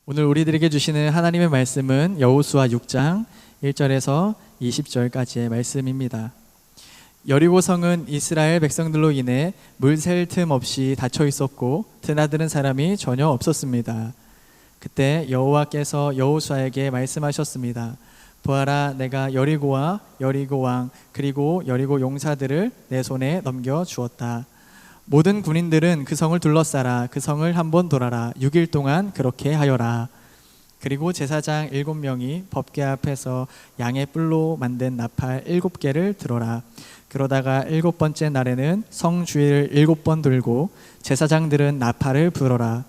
오늘 우리들에게 주시는 하나님의 말씀은 여호수아 6장 1절에서 20절까지의 말씀입니다. 여리고성은 이스라엘 백성들로 인해 물 샐 틈 없이 닫혀 있었고 드나드는 사람이 전혀 없었습니다. 그때 여호와께서 여호수아에게 말씀하셨습니다. 보아라, 내가 여리고와 여리고 왕 그리고 여리고 용사들을 내 손에 넘겨 주었다. 모든 군인들은 그 성을 둘러싸라. 그 성을 한번 돌아라. 6일 동안 그렇게 하여라. 그리고 제사장 7명이 법궤 앞에서 양의 뿔로 만든 나팔 7개를 들어라. 그러다가 7번째 날에는 성 주위를 7번 돌고 제사장들은 나팔을 불어라.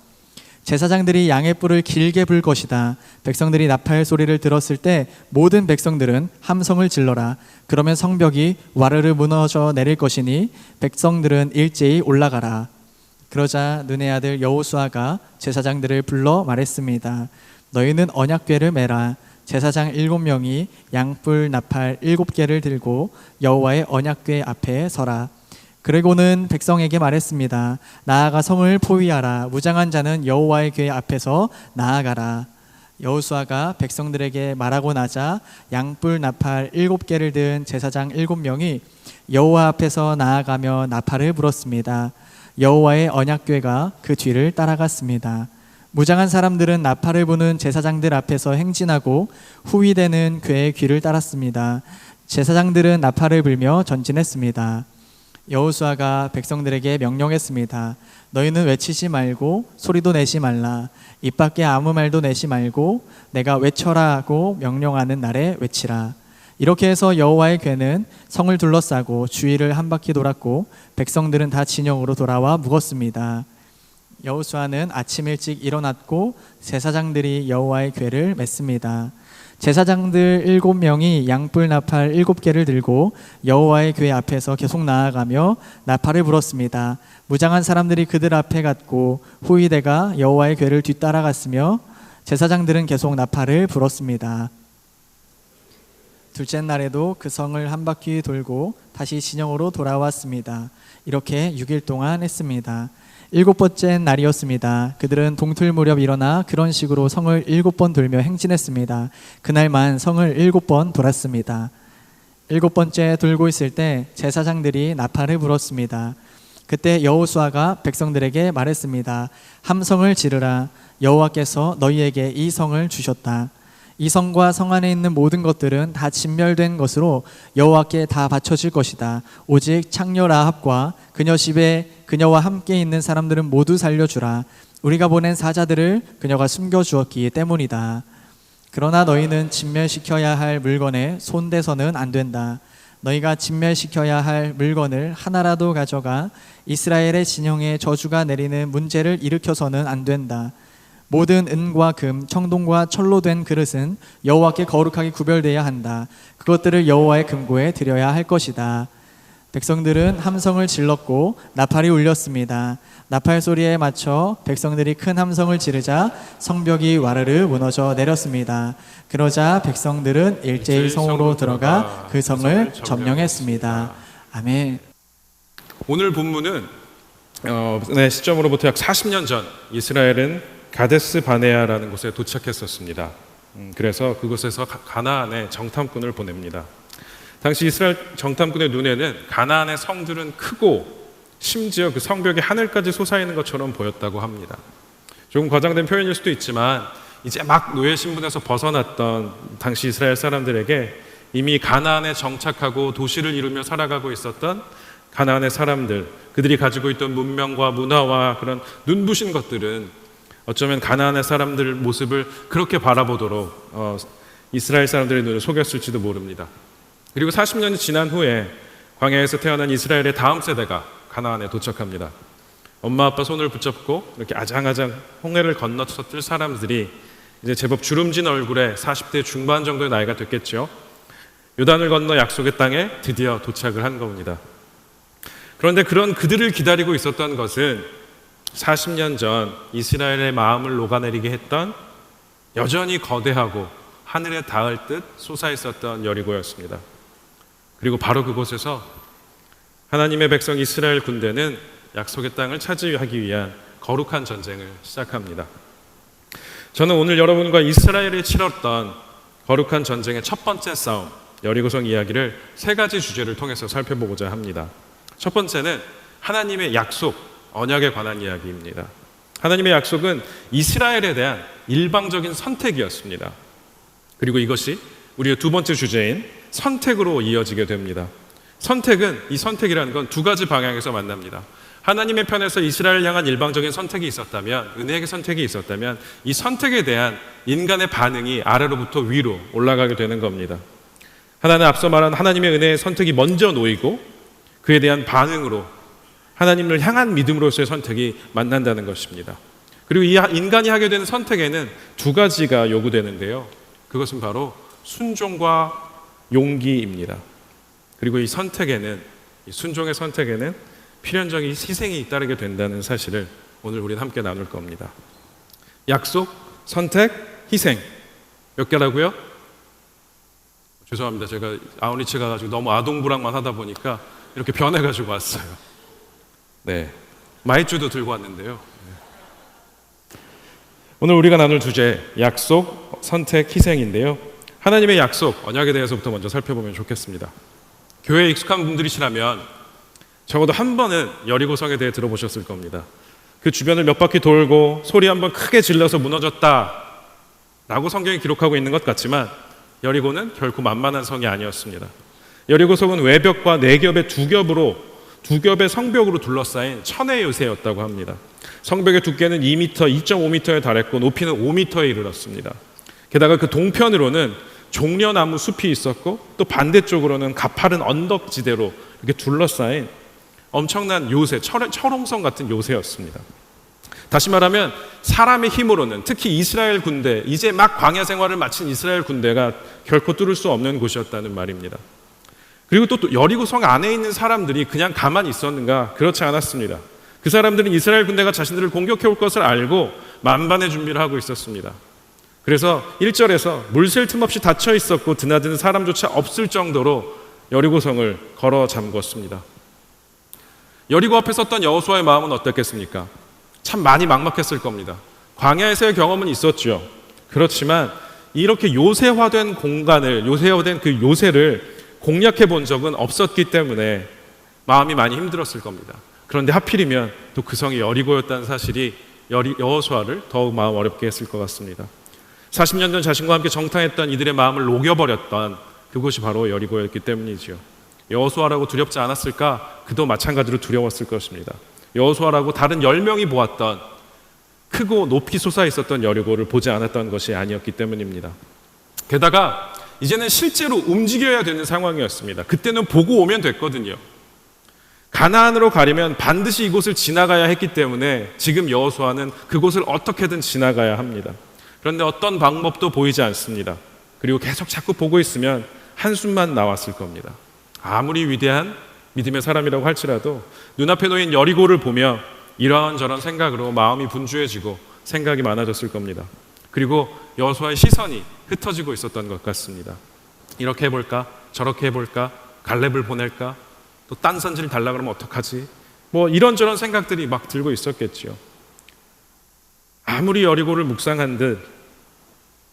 제사장들이 양의 뿔을 길게 불 것이다. 백성들이 나팔 소리를 들었을 때 모든 백성들은 함성을 질러라. 그러면 성벽이 와르르 무너져 내릴 것이니 백성들은 일제히 올라가라. 그러자 눈의 아들 여호수아가 제사장들을 불러 말했습니다. 너희는 언약궤를 메라. 제사장 7명이 양뿔 나팔 7개를 들고 여호와의 언약궤 앞에 서라. 그리고는 백성에게 말했습니다. 나아가 성을 포위하라. 무장한 자는 여호와의 궤 앞에서 나아가라. 여호수아가 백성들에게 말하고 나자 양뿔 나팔 7개를 든 제사장 7명이 여호와 앞에서 나아가며 나팔을 불었습니다. 여호와의 언약궤가 그 뒤를 따라갔습니다. 무장한 사람들은 나팔을 부는 제사장들 앞에서 행진하고 후위대는 궤의 귀를 따랐습니다. 제사장들은 나팔을 불며 전진했습니다. 여호수아가 백성들에게 명령했습니다. 너희는 외치지 말고 소리도 내지 말라. 입 밖에 아무 말도 내지 말고 내가 외쳐라고 명령하는 날에 외치라. 이렇게 해서 여호와의 궤는 성을 둘러싸고 주위를 한 바퀴 돌았고 백성들은 다 진영으로 돌아와 묵었습니다. 여호수아는 아침 일찍 일어났고 제사장들이 여호와의 궤를 맸습니다. 제사장들 7명이 양뿔 나팔 7개를 들고 여호와의 궤 앞에서 계속 나아가며 나팔을 불었습니다. 무장한 사람들이 그들 앞에 갔고 후위대가 여호와의 궤를 뒤따라갔으며 제사장들은 계속 나팔을 불었습니다. 둘째 날에도 그 성을 한 바퀴 돌고 다시 진영으로 돌아왔습니다. 이렇게 6일 동안 했습니다. 7번째 날이었습니다. 그들은 동틀 무렵 일어나 그런 식으로 성을 7번 돌며 행진했습니다. 그날만 성을 7번 돌았습니다. 7번째 돌고 있을 때 제사장들이 나팔을 불었습니다. 그때 여호수아가 백성들에게 말했습니다. 함성을 지르라. 여호와께서 너희에게 이 성을 주셨다. 이 성과 성 안에 있는 모든 것들은 다 진멸된 것으로 여호와께 다 바쳐질 것이다. 오직 창녀 라합과 그녀 집에 그녀와 함께 있는 사람들은 모두 살려주라. 우리가 보낸 사자들을 그녀가 숨겨주었기 때문이다. 그러나 너희는 진멸시켜야 할 물건에 손대서는 안 된다. 너희가 진멸시켜야 할 물건을 하나라도 가져가 이스라엘의 진영에 저주가 내리는 문제를 일으켜서는 안 된다. 모든 은과 금, 청동과 철로 된 그릇은 여호와께 거룩하게 구별되어야 한다. 그것들을 여호와의 금고에 드려야 할 것이다. 백성들은 함성을 질렀고 나팔이 울렸습니다. 나팔 소리에 맞춰 백성들이 큰 함성을 지르자 성벽이 와르르 무너져 내렸습니다. 그러자 백성들은 일제히 성으로 들어가 그 성을 점령했습니다. 아멘. 오늘 본문은 시점으로부터 약 40년 전 이스라엘은 가데스 바네아라는 곳에 도착했었습니다. 그래서 그곳에서 가나안의 정탐꾼을 보냅니다. 당시 이스라엘 정탐꾼의 눈에는 가나안의 성들은 크고 심지어 그 성벽이 하늘까지 솟아있는 것처럼 보였다고 합니다. 조금 과장된 표현일 수도 있지만 이제 막 노예 신분에서 벗어났던 당시 이스라엘 사람들에게 이미 가나안에 정착하고 도시를 이루며 살아가고 있었던 가나안의 사람들, 그들이 가지고 있던 문명과 문화와 그런 눈부신 것들은 어쩌면 가나안의 사람들 모습을 그렇게 바라보도록 이스라엘 사람들의 눈을 속였을지도 모릅니다. 그리고 40년이 지난 후에 광야에서 태어난 이스라엘의 다음 세대가 가나안에 도착합니다. 엄마 아빠 손을 붙잡고 이렇게 아장아장 홍해를 건너섰을 사람들이 이제 제법 주름진 얼굴에 40대 중반 정도의 나이가 됐겠죠. 요단을 건너 약속의 땅에 드디어 도착을 한 겁니다. 그런데 그런 그들을 기다리고 있었던 것은 40년 전 이스라엘의 마음을 녹아내리게 했던 여전히 거대하고 하늘에 닿을 듯 솟아있었던 여리고였습니다. 그리고 바로 그곳에서 하나님의 백성 이스라엘 군대는 약속의 땅을 차지하기 위한 거룩한 전쟁을 시작합니다. 저는 오늘 여러분과 이스라엘이 치렀던 거룩한 전쟁의 첫 번째 싸움, 여리고성 이야기를 세 가지 주제를 통해서 살펴보고자 합니다. 첫 번째는 하나님의 약속, 언약에 관한 이야기입니다. 하나님의 약속은 이스라엘에 대한 일방적인 선택이었습니다. 그리고 이것이 우리의 두 번째 주제인 선택으로 이어지게 됩니다. 이 선택이라는 건 두 가지 방향에서 만납니다. 하나님의 편에서 이스라엘을 향한 일방적인 선택이 있었다면, 은혜의 선택이 있었다면, 이 선택에 대한 인간의 반응이 아래로부터 위로 올라가게 되는 겁니다. 하나는 앞서 말한 하나님의 은혜의 선택이 먼저 놓이고 그에 대한 반응으로 하나님을 향한 믿음으로서의 선택이 만난다는 것입니다. 그리고 이 인간이 하게 되는 선택에는 두 가지가 요구되는데요. 그것은 바로 순종과 용기입니다. 그리고 이 순종의 선택에는 필연적인 희생이 따르게 된다는 사실을 오늘 우리는 함께 나눌 겁니다. 약속, 선택, 희생. 몇 개라고요? 죄송합니다. 제가 아우니치 가가지고 너무 아동부랑만 하다 보니까 이렇게 변해가지고 왔어요. 네, 마이쮸도 들고 왔는데요. 오늘 우리가 나눌 주제, 약속, 선택, 희생인데요. 하나님의 약속, 언약에 대해서부터 먼저 살펴보면 좋겠습니다. 교회에 익숙한 분들이시라면 적어도 한 번은 여리고성에 대해 들어보셨을 겁니다. 그 주변을 몇 바퀴 돌고 소리 한번 크게 질러서 무너졌다 라고 성경이 기록하고 있는 것 같지만 여리고는 결코 만만한 성이 아니었습니다. 여리고성은 외벽과 네 겹의 두 겹의 성벽으로 둘러싸인 천의 요새였다고 합니다. 성벽의 두께는 2m, 2.5m에 달했고 높이는 5m에 이르렀습니다. 게다가 그 동편으로는 종려나무 숲이 있었고 또 반대쪽으로는 가파른 언덕지대로 이렇게 둘러싸인 엄청난 요새, 철옹성 같은 요새였습니다. 다시 말하면 사람의 힘으로는, 특히 이스라엘 군대, 이제 막 광야 생활을 마친 이스라엘 군대가 결코 뚫을 수 없는 곳이었다는 말입니다. 그리고 또 여리고성 안에 있는 사람들이 그냥 가만히 있었는가? 그렇지 않았습니다. 그 사람들은 이스라엘 군대가 자신들을 공격해 올 것을 알고 만반의 준비를 하고 있었습니다. 그래서 1절에서 물 셀 틈 없이 닫혀 있었고 드나드는 사람조차 없을 정도로 여리고성을 걸어 잠궜습니다. 여리고 앞에 섰던 여호수아의 마음은 어떻겠습니까? 참 많이 막막했을 겁니다. 광야에서의 경험은 있었죠. 그렇지만 이렇게 요새화된 공간을, 요새화된 그 요새를 공략해 본 적은 없었기 때문에 마음이 많이 힘들었을 겁니다. 그런데 하필이면 또 그 성이 여리고였다는 사실이 여호수아를 더욱 마음 어렵게 했을 것 같습니다. 40년 전 자신과 함께 정탐했던 이들의 마음을 녹여버렸던 그곳이 바로 여리고였기 때문이지요. 여호수아라고 두렵지 않았을까? 그도 마찬가지로 두려웠을 것입니다. 여호수아라고 다른 10명이 보았던 크고 높이 솟아 있었던 여리고를 보지 않았던 것이 아니었기 때문입니다. 게다가 이제는 실제로 움직여야 되는 상황이었습니다. 그때는 보고 오면 됐거든요. 가나안으로 가려면 반드시 이곳을 지나가야 했기 때문에 지금 여호수아는 그곳을 어떻게든 지나가야 합니다. 그런데 어떤 방법도 보이지 않습니다. 그리고 계속 자꾸 보고 있으면 한숨만 나왔을 겁니다. 아무리 위대한 믿음의 사람이라고 할지라도 눈앞에 놓인 여리고를 보며 이런저런 생각으로 마음이 분주해지고 생각이 많아졌을 겁니다. 그리고 여호수아의 시선이 흩어지고 있었던 것 같습니다. 이렇게 해볼까? 저렇게 해볼까? 갈렙을 보낼까? 또 딴 선지를 달라 그러면 어떡하지? 뭐 이런저런 생각들이 막 들고 있었겠지요. 아무리 여리고를 묵상한 듯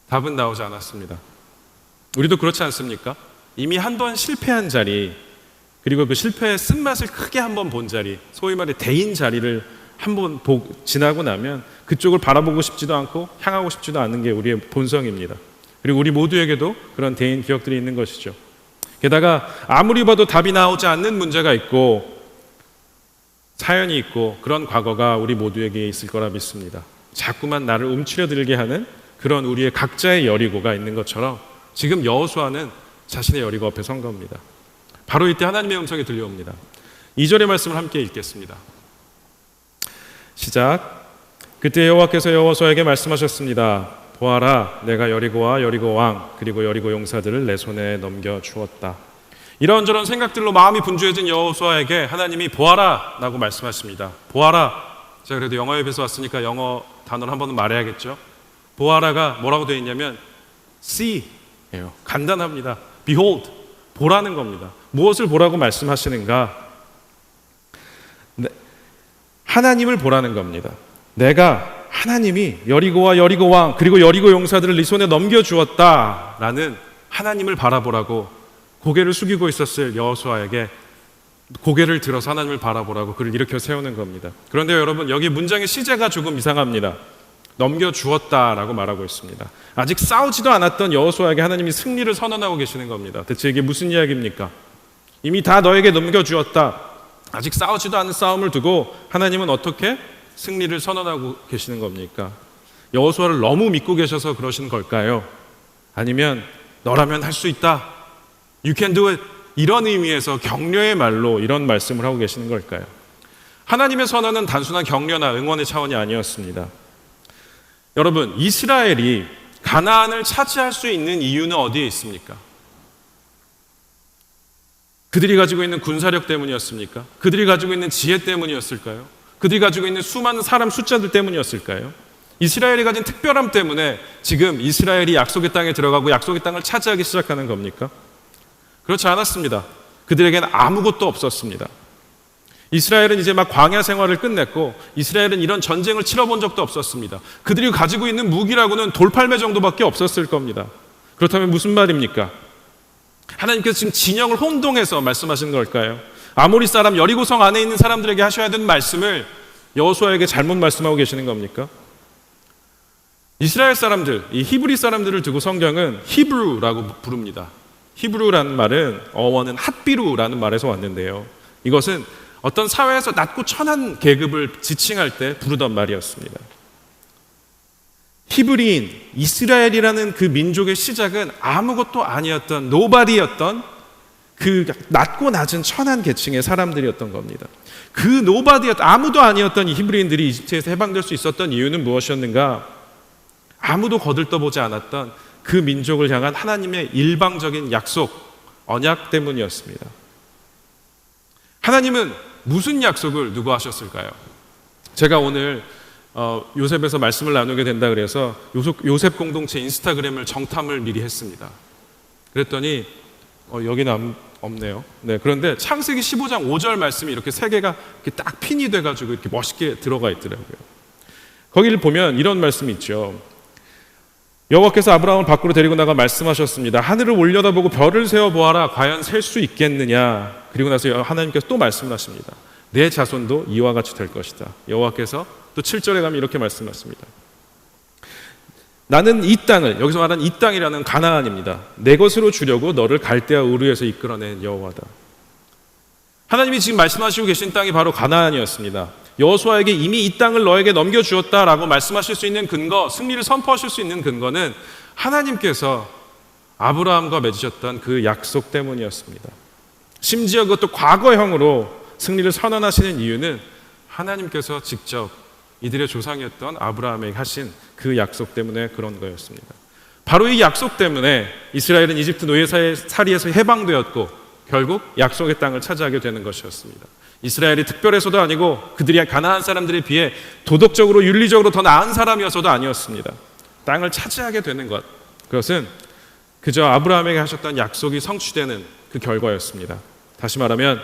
답은 나오지 않았습니다. 우리도 그렇지 않습니까? 이미 한번 실패한 자리, 그리고 그 실패의 쓴맛을 크게 한번 본 자리, 소위 말해 대인 자리를 한번 지나고 나면 그쪽을 바라보고 싶지도 않고 향하고 싶지도 않은 게 우리의 본성입니다. 그리고 우리 모두에게도 그런 대인 기억들이 있는 것이죠. 게다가 아무리 봐도 답이 나오지 않는 문제가 있고 사연이 있고 그런 과거가 우리 모두에게 있을 거라 믿습니다. 자꾸만 나를 움츠려들게 하는 그런 우리의 각자의 여리고가 있는 것처럼 지금 여호수아는 자신의 여리고 앞에 선 겁니다. 바로 이때 하나님의 음성이 들려옵니다. 2절의 말씀을 함께 읽겠습니다. 시작. 그때 여호와께서 여호수아에게 말씀하셨습니다. 보아라, 내가 여리고와 여리고 왕 그리고 여리고 용사들을 내 손에 넘겨 주었다. 이런저런 생각들로 마음이 분주해진 여호수아에게 하나님이 보아라 라고 말씀하십니다. 보아라. 제가 그래도 영어에 비해서 왔으니까 영어 단어를 한 번은 말해야겠죠. 보아라가 뭐라고 되어 있냐면 see예요. 간단합니다. behold, 보라는 겁니다. 무엇을 보라고 말씀하시는가? 하나님을 보라는 겁니다. 내가 하나님이 여리고와 여리고 왕 그리고 여리고 용사들을 네 손에 넘겨주었다라는 하나님을 바라보라고 고개를 숙이고 있었을 여호수아에게 고개를 들어서 하나님을 바라보라고 그를 일으켜 세우는 겁니다. 그런데 여러분, 여기 문장의 시제가 조금 이상합니다. 넘겨주었다라고 말하고 있습니다. 아직 싸우지도 않았던 여호수아에게 하나님이 승리를 선언하고 계시는 겁니다. 대체 이게 무슨 이야기입니까? 이미 다 너에게 넘겨주었다. 아직 싸우지도 않은 싸움을 두고 하나님은 어떻게 승리를 선언하고 계시는 겁니까? 여호수아를 너무 믿고 계셔서 그러시는 걸까요? 아니면 너라면 할 수 있다, You can do it, 이런 의미에서 격려의 말로 이런 말씀을 하고 계시는 걸까요? 하나님의 선언은 단순한 격려나 응원의 차원이 아니었습니다. 여러분, 이스라엘이 가나안을 차지할 수 있는 이유는 어디에 있습니까? 그들이 가지고 있는 군사력 때문이었습니까? 그들이 가지고 있는 지혜 때문이었을까요? 그들이 가지고 있는 수많은 사람 숫자들 때문이었을까요? 이스라엘이 가진 특별함 때문에 지금 이스라엘이 약속의 땅에 들어가고 약속의 땅을 차지하기 시작하는 겁니까? 그렇지 않았습니다. 그들에게는 아무것도 없었습니다. 이스라엘은 이제 막 광야 생활을 끝냈고 이스라엘은 이런 전쟁을 치러본 적도 없었습니다. 그들이 가지고 있는 무기라고는 돌팔매 정도밖에 없었을 겁니다. 그렇다면 무슨 말입니까? 하나님께서 지금 진영을 혼동해서 말씀하시는 걸까요? 아모리 사람 여리고성 안에 있는 사람들에게 하셔야 되는 말씀을 여호수아에게 잘못 말씀하고 계시는 겁니까? 이스라엘 사람들, 이 히브리 사람들을 두고 성경은 히브루라고 부릅니다. 히브루라는 말은 어원은 핫비루라는 말에서 왔는데요. 이것은 어떤 사회에서 낮고 천한 계급을 지칭할 때 부르던 말이었습니다. 히브리인, 이스라엘이라는 그 민족의 시작은 아무것도 아니었던 노바디였던 그 낮고 낮은 천한 계층의 사람들이었던 겁니다. 그 노바디였던 아무도 아니었던 이 히브리인들이 이집트에서 해방될 수 있었던 이유는 무엇이었는가? 아무도 거들떠보지 않았던 그 민족을 향한 하나님의 일방적인 약속, 언약 때문이었습니다. 하나님은 무슨 약속을 누구 하셨을까요? 제가 오늘 요셉에서 말씀을 나누게 된다 그래서 요셉 공동체 인스타그램을 정탐을 미리 했습니다. 그랬더니 여기는 없네요. 네, 그런데 창세기 15장 5절 말씀이 이렇게 세 개가 이렇게 딱 핀이 돼가지고 이렇게 멋있게 들어가 있더라고요. 거기를 보면 이런 말씀이 있죠. 여호와께서 아브라함을 밖으로 데리고 나가 말씀하셨습니다. 하늘을 올려다보고 별을 세어 보아라. 과연 셀 수 있겠느냐. 그리고 나서 하나님께서 또 말씀을 하십니다. 내 자손도 이와 같이 될 것이다. 여호와께서 또 7절에 가면 이렇게 말씀하십니다. 나는 이 땅을, 여기서 말하는 이 땅이라는 가나안입니다. 내 것으로 주려고 너를 갈대아 우르에서 이끌어낸 여호와다. 하나님이 지금 말씀하시고 계신 땅이 바로 가나안이었습니다. 여호수아에게 이미 이 땅을 너에게 넘겨주었다라고 말씀하실 수 있는 근거, 승리를 선포하실 수 있는 근거는 하나님께서 아브라함과 맺으셨던 그 약속 때문이었습니다. 심지어 그것도 과거형으로 승리를 선언하시는 이유는 하나님께서 직접 이들의 조상이었던 아브라함에게 하신 그 약속 때문에 그런 거였습니다. 바로 이 약속 때문에 이스라엘은 이집트 노예살이에서 해방되었고 결국 약속의 땅을 차지하게 되는 것이었습니다. 이스라엘이 특별해서도 아니고 그들이 가나안 사람들에 비해 도덕적으로 윤리적으로 더 나은 사람이어서도 아니었습니다. 땅을 차지하게 되는 것, 그것은 그저 아브라함에게 하셨던 약속이 성취되는 그 결과였습니다. 다시 말하면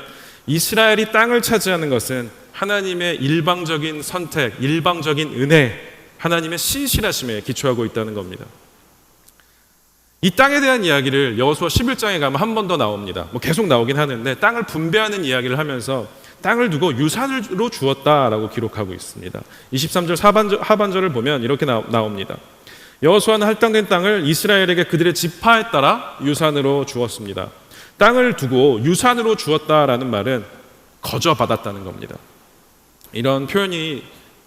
이스라엘이 땅을 차지하는 것은 하나님의 일방적인 선택, 일방적인 은혜, 하나님의 신실하심에 기초하고 있다는 겁니다. 이 땅에 대한 이야기를 여호수아 11장에 가면 한 번 더 나옵니다. 계속 나오긴 하는데 땅을 분배하는 이야기를 하면서 땅을 두고 유산으로 주었다라고 기록하고 있습니다. 23절 하반절을 보면 이렇게 나옵니다. 여호수아는 할당된 땅을 이스라엘에게 그들의 지파에 따라 유산으로 주었습니다. 땅을 두고 유산으로 주었다라는 말은 거저 받았다는 겁니다. 이런 표현이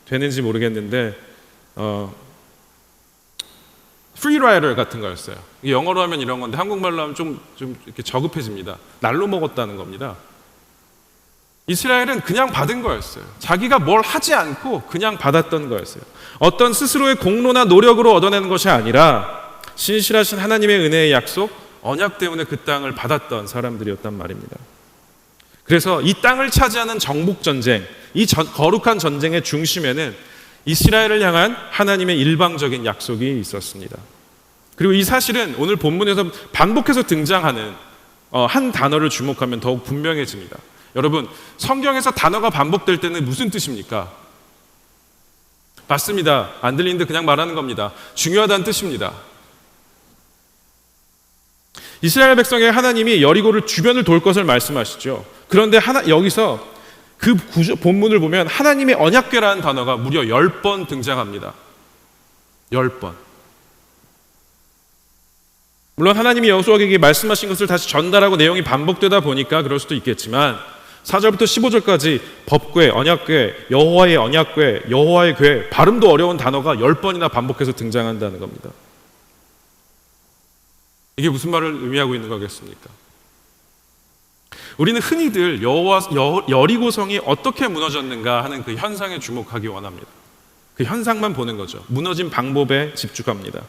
되는지 모르겠는데 프리라이더 같은 거였어요. 영어로 하면 이런 건데 한국말로 하면 좀 이렇게 저급해집니다. 날로 먹었다는 겁니다. 이스라엘은 그냥 받은 거였어요. 자기가 뭘 하지 않고 그냥 받았던 거였어요. 어떤 스스로의 공로나 노력으로 얻어내는 것이 아니라 신실하신 하나님의 은혜의 약속, 언약 때문에 그 땅을 받았던 사람들이었단 말입니다. 그래서 이 땅을 차지하는 정복전쟁, 이 거룩한 전쟁의 중심에는 이스라엘을 향한 하나님의 일방적인 약속이 있었습니다. 그리고 이 사실은 오늘 본문에서 반복해서 등장하는 한 단어를 주목하면 더욱 분명해집니다. 여러분, 성경에서 단어가 반복될 때는 무슨 뜻입니까? 맞습니다. 안 들리는데 그냥 말하는 겁니다. 중요하다는 뜻입니다. 이스라엘 백성의 하나님이 여리고를 주변을 돌 것을 말씀하시죠. 그런데 여기서 그 본문을 보면 하나님의 언약궤라는 단어가 무려 10번 등장합니다. 10번. 물론 하나님이 여호수아에게 말씀하신 것을 다시 전달하고 내용이 반복되다 보니까 그럴 수도 있겠지만 4절부터 15절까지 법궤, 언약궤, 여호와의 언약궤, 여호와의 궤, 발음도 어려운 단어가 10번이나 반복해서 등장한다는 겁니다. 이게 무슨 말을 의미하고 있는 거겠습니까? 우리는 흔히들 여리고성이 어떻게 무너졌는가 하는 그 현상에 주목하기 원합니다. 그 현상만 보는 거죠. 무너진 방법에 집중합니다.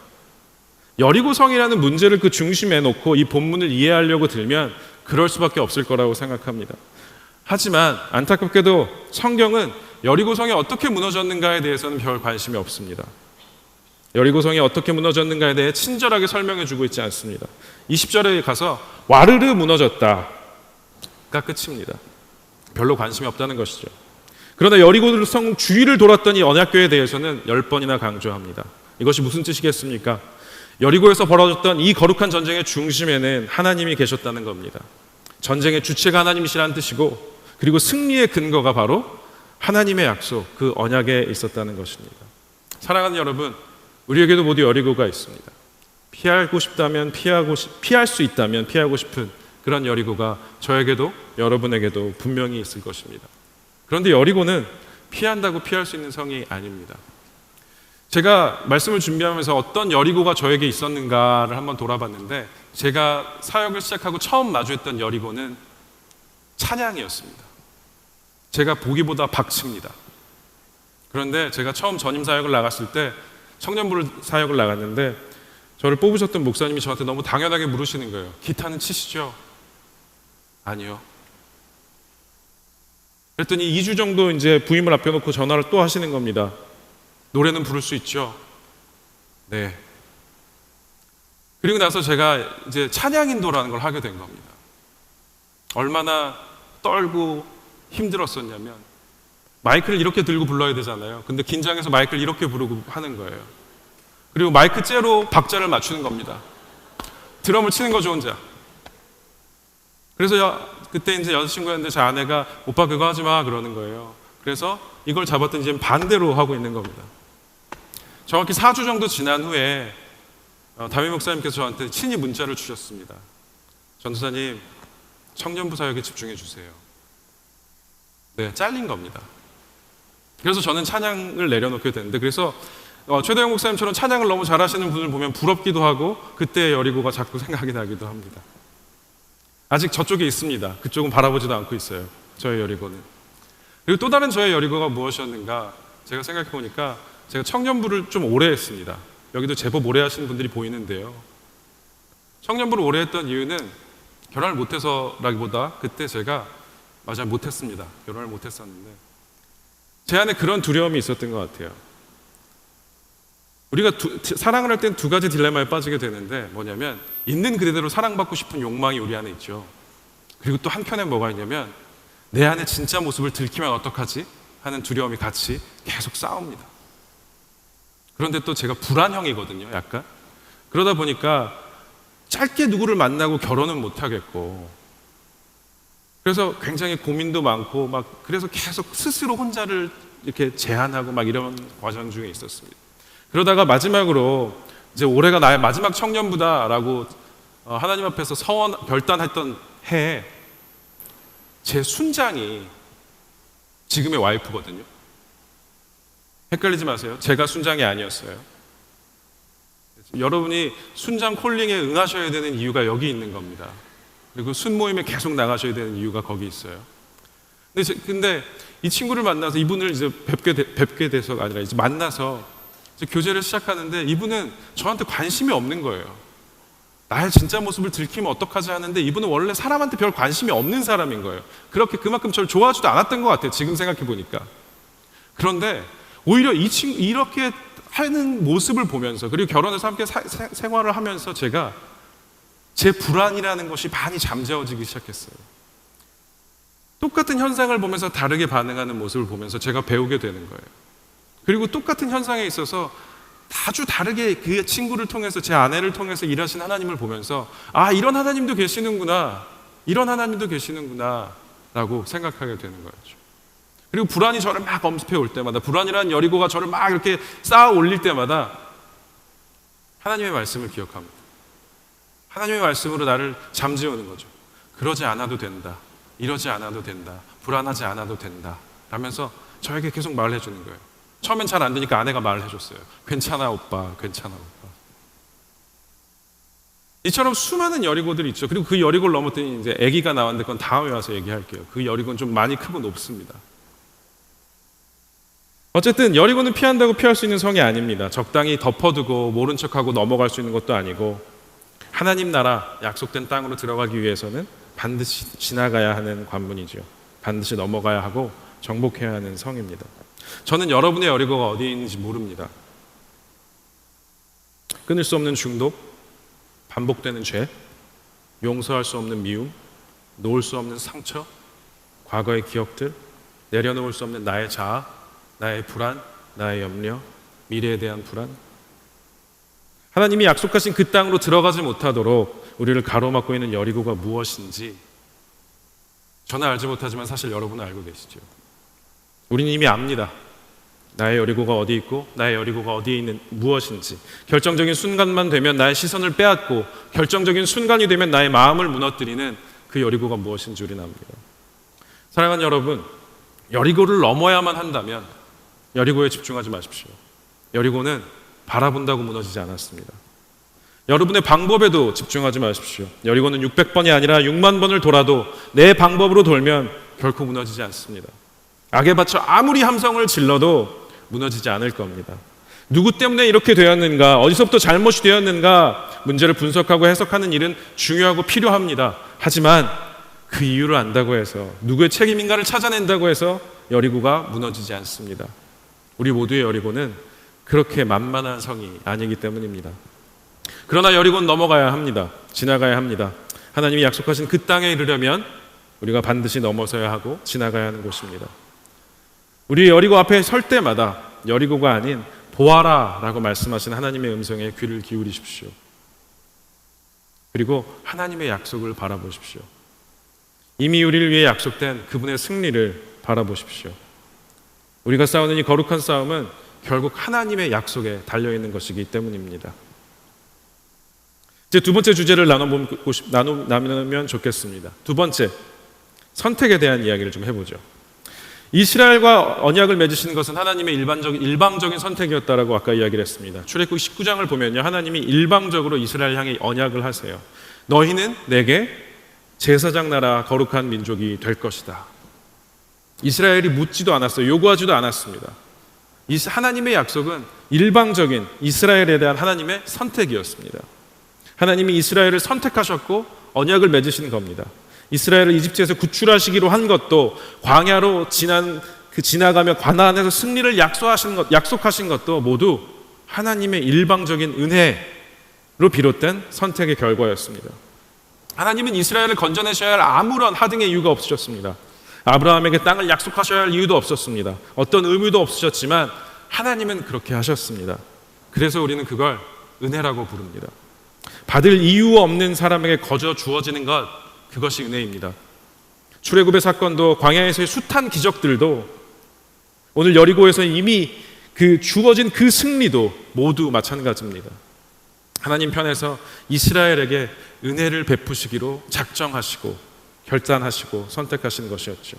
여리고성이라는 문제를 그 중심에 놓고 이 본문을 이해하려고 들면 그럴 수밖에 없을 거라고 생각합니다. 하지만 안타깝게도 성경은 여리고성이 어떻게 무너졌는가에 대해서는 별 관심이 없습니다. 여리고성이 어떻게 무너졌는가에 대해 친절하게 설명해 주고 있지 않습니다. 20절에 가서 와르르 무너졌다가 끝입니다. 별로 관심이 없다는 것이죠. 그러나 여리고성 주위를 돌았더니 언약궤에 대해서는 10번이나 강조합니다. 이것이 무슨 뜻이겠습니까? 여리고에서 벌어졌던 이 거룩한 전쟁의 중심에는 하나님이 계셨다는 겁니다. 전쟁의 주체가 하나님이시라는 뜻이고, 그리고 승리의 근거가 바로 하나님의 약속, 그 언약에 있었다는 것입니다. 사랑하는 여러분, 우리에게도 모두 여리고가 있습니다. 피하고 싶다면 피할 수 있다면 피하고 싶은 그런 여리고가 저에게도 여러분에게도 분명히 있을 것입니다. 그런데 여리고는 피한다고 피할 수 있는 성이 아닙니다. 제가 말씀을 준비하면서 어떤 여리고가 저에게 있었는가를 한번 돌아봤는데, 제가 사역을 시작하고 처음 마주했던 여리고는 찬양이었습니다. 제가 보기보다 박치입니다. 그런데 제가 처음 전임 사역을 나갔을 때 청년부를 사역을 나갔는데 저를 뽑으셨던 목사님이 저한테 너무 당연하게 물으시는 거예요. 기타는 치시죠? 아니요. 그랬더니 2주 정도 이제 부임을 앞에 놓고 전화를 또 하시는 겁니다. 노래는 부를 수 있죠? 네. 그리고 나서 제가 이제 찬양 인도라는 걸 하게 된 겁니다. 얼마나 떨고 힘들었었냐면, 마이크를 이렇게 들고 불러야 되잖아요. 근데 긴장해서 마이크를 이렇게 부르고 하는 거예요. 그리고 마이크 째로 박자를 맞추는 겁니다. 드럼을 치는 거죠, 혼자. 그래서 그때 이제 여자친구였는데 제 아내가 오빠 그거 하지 마 그러는 거예요. 그래서 이걸 잡았더니 이제 반대로 하고 있는 겁니다. 정확히 4주 정도 지난 후에 담임 목사님께서 저한테 친히 문자를 주셨습니다. 전도사님, 청년부 사역에 집중해 주세요. 네, 잘린 겁니다. 그래서 저는 찬양을 내려놓게 됐는데, 그래서 최대영 목사님처럼 찬양을 너무 잘하시는 분을 보면 부럽기도 하고 그때 여리고가 자꾸 생각이 나기도 합니다. 아직 저쪽에 있습니다. 그쪽은 바라보지도 않고 있어요. 저의 여리고는. 그리고 또 다른 저의 여리고가 무엇이었는가, 제가 생각해 보니까 제가 청년부를 좀 오래 했습니다. 여기도 제법 오래 하시는 분들이 보이는데요. 청년부를 오래 했던 이유는 결혼을 못해서라기보다 그때 제가 맞아요, 못했습니다. 결혼을 못했었는데 제 안에 그런 두려움이 있었던 것 같아요. 우리가 사랑을 할 땐 두 가지 딜레마에 빠지게 되는데, 뭐냐면 있는 그대로 사랑받고 싶은 욕망이 우리 안에 있죠. 그리고 또 한편에 뭐가 있냐면 내 안에 진짜 모습을 들키면 어떡하지? 하는 두려움이 같이 계속 싸웁니다. 그런데 또 제가 불안형이거든요, 약간. 그러다 보니까 짧게 누구를 만나고 결혼은 못 하겠고, 그래서 굉장히 고민도 많고 막, 그래서 계속 스스로 혼자를 이렇게 제한하고 막 이런 과정 중에 있었습니다. 그러다가 마지막으로 이제 올해가 나의 마지막 청년부다라고 하나님 앞에서 결단했던 해에 제 순장이 지금의 와이프거든요. 헷갈리지 마세요. 제가 순장이 아니었어요. 여러분이 순장 콜링에 응하셔야 되는 이유가 여기 있는 겁니다. 그리고 순모임에 계속 나가셔야 되는 이유가 거기 있어요. 근데 이 친구를 만나서, 이분을 이제 뵙게 돼서가 아니라 이제 만나서 이제 교제를 시작하는데, 이분은 저한테 관심이 없는 거예요. 나의 진짜 모습을 들키면 어떡하지 하는데, 이분은 원래 사람한테 별 관심이 없는 사람인 거예요. 그만큼 저를 좋아하지도 않았던 것 같아요, 지금 생각해 보니까. 그런데 오히려 이 친구 이렇게 하는 모습을 보면서, 그리고 결혼해서 함께 생활을 하면서 제가 제 불안이라는 것이 많이 잠재워지기 시작했어요. 똑같은 현상을 보면서 다르게 반응하는 모습을 보면서 제가 배우게 되는 거예요. 그리고 똑같은 현상에 있어서 아주 다르게 그 친구를 통해서, 제 아내를 통해서 일하신 하나님을 보면서 아, 이런 하나님도 계시는구나, 이런 하나님도 계시는구나 라고 생각하게 되는 거였죠. 그리고 불안이 저를 막 엄습해 올 때마다, 불안이라는 여리고가 저를 막 이렇게 쌓아 올릴 때마다 하나님의 말씀을 기억합니다. 하나님의 말씀으로 나를 잠재우는 거죠. 그러지 않아도 된다, 이러지 않아도 된다, 불안하지 않아도 된다 라면서 저에게 계속 말을 해주는 거예요. 처음엔 잘 안 되니까 아내가 말을 해줬어요. 괜찮아 오빠, 괜찮아 오빠. 이처럼 수많은 여리고들이 있죠. 그리고 그 여리고를 넘었더니 이제 아기가 나왔는데 그건 다음에 와서 얘기할게요. 그 여리고는 좀 많이 크고 높습니다. 어쨌든 여리고는 피한다고 피할 수 있는 성이 아닙니다. 적당히 덮어두고 모른 척하고 넘어갈 수 있는 것도 아니고, 하나님 나라 약속된 땅으로 들어가기 위해서는 반드시 지나가야 하는 관문이죠. 반드시 넘어가야 하고 정복해야 하는 성입니다. 저는 여러분의 여리고가 어디에 있는지 모릅니다. 끊을 수 없는 중독, 반복되는 죄, 용서할 수 없는 미움, 놓을 수 없는 상처, 과거의 기억들, 내려놓을 수 없는 나의 자아, 나의 불안, 나의 염려, 미래에 대한 불안. 하나님이 약속하신 그 땅으로 들어가지 못하도록 우리를 가로막고 있는 여리고가 무엇인지 저는 알지 못하지만 사실 여러분은 알고 계시죠. 우리는 이미 압니다. 나의 여리고가 어디 있고 나의 여리고가 어디에 있는 무엇인지. 결정적인 순간만 되면 나의 시선을 빼앗고, 결정적인 순간이 되면 나의 마음을 무너뜨리는 그 여리고가 무엇인지 우리는 압니다. 사랑하는 여러분, 여리고를 넘어야만 한다면 여리고에 집중하지 마십시오. 여리고는 바라본다고 무너지지 않았습니다. 여러분의 방법에도 집중하지 마십시오. 여리고는 600번이 아니라 6만 번을 돌아도 내 방법으로 돌면 결코 무너지지 않습니다. 악에 받쳐 아무리 함성을 질러도 무너지지 않을 겁니다. 누구 때문에 이렇게 되었는가, 어디서부터 잘못이 되었는가 문제를 분석하고 해석하는 일은 중요하고 필요합니다. 하지만 그 이유를 안다고 해서, 누구의 책임인가를 찾아낸다고 해서 여리고가 무너지지 않습니다. 우리 모두의 여리고는 그렇게 만만한 성이 아니기 때문입니다. 그러나 여리고는 넘어가야 합니다. 지나가야 합니다. 하나님이 약속하신 그 땅에 이르려면 우리가 반드시 넘어서야 하고 지나가야 하는 곳입니다. 우리 여리고 앞에 설 때마다 여리고가 아닌 보아라 라고 말씀하신 하나님의 음성에 귀를 기울이십시오. 그리고 하나님의 약속을 바라보십시오. 이미 우리를 위해 약속된 그분의 승리를 바라보십시오. 우리가 싸우는 이 거룩한 싸움은 결국 하나님의 약속에 달려있는 것이기 때문입니다. 이제 두 번째 주제를 나누면 좋겠습니다. 두 번째, 선택에 대한 이야기를 좀 해보죠. 이스라엘과 언약을 맺으시는 것은 하나님의 일방적인 선택이었다라고 아까 이야기를 했습니다. 출애굽기 19장을 보면요, 하나님이 일방적으로 이스라엘 향해 언약을 하세요. 너희는 내게 제사장 나라 거룩한 민족이 될 것이다. 이스라엘이 묻지도 않았어요. 요구하지도 않았습니다. 이 하나님의 약속은 일방적인 이스라엘에 대한 하나님의 선택이었습니다. 하나님이 이스라엘을 선택하셨고 언약을 맺으시는 겁니다. 이스라엘을 이집트에서 구출하시기로 한 것도, 광야로 지나가며 가나안에서 승리를 약속하신 것도 모두 하나님의 일방적인 은혜로 비롯된 선택의 결과였습니다. 하나님은 이스라엘을 건져내셔야 할 아무런 하등의 이유가 없으셨습니다. 아브라함에게 땅을 약속하셔야 할 이유도 없었습니다. 어떤 의무도 없으셨지만 하나님은 그렇게 하셨습니다. 그래서 우리는 그걸 은혜라고 부릅니다. 받을 이유 없는 사람에게 거저 주어지는 것, 그것이 은혜입니다. 출애굽의 사건도, 광야에서의 숱한 기적들도, 오늘 여리고에서 이미 주어진 그 승리도 모두 마찬가지입니다. 하나님 편에서 이스라엘에게 은혜를 베푸시기로 작정하시고 결단하시고 선택하시는 것이었죠.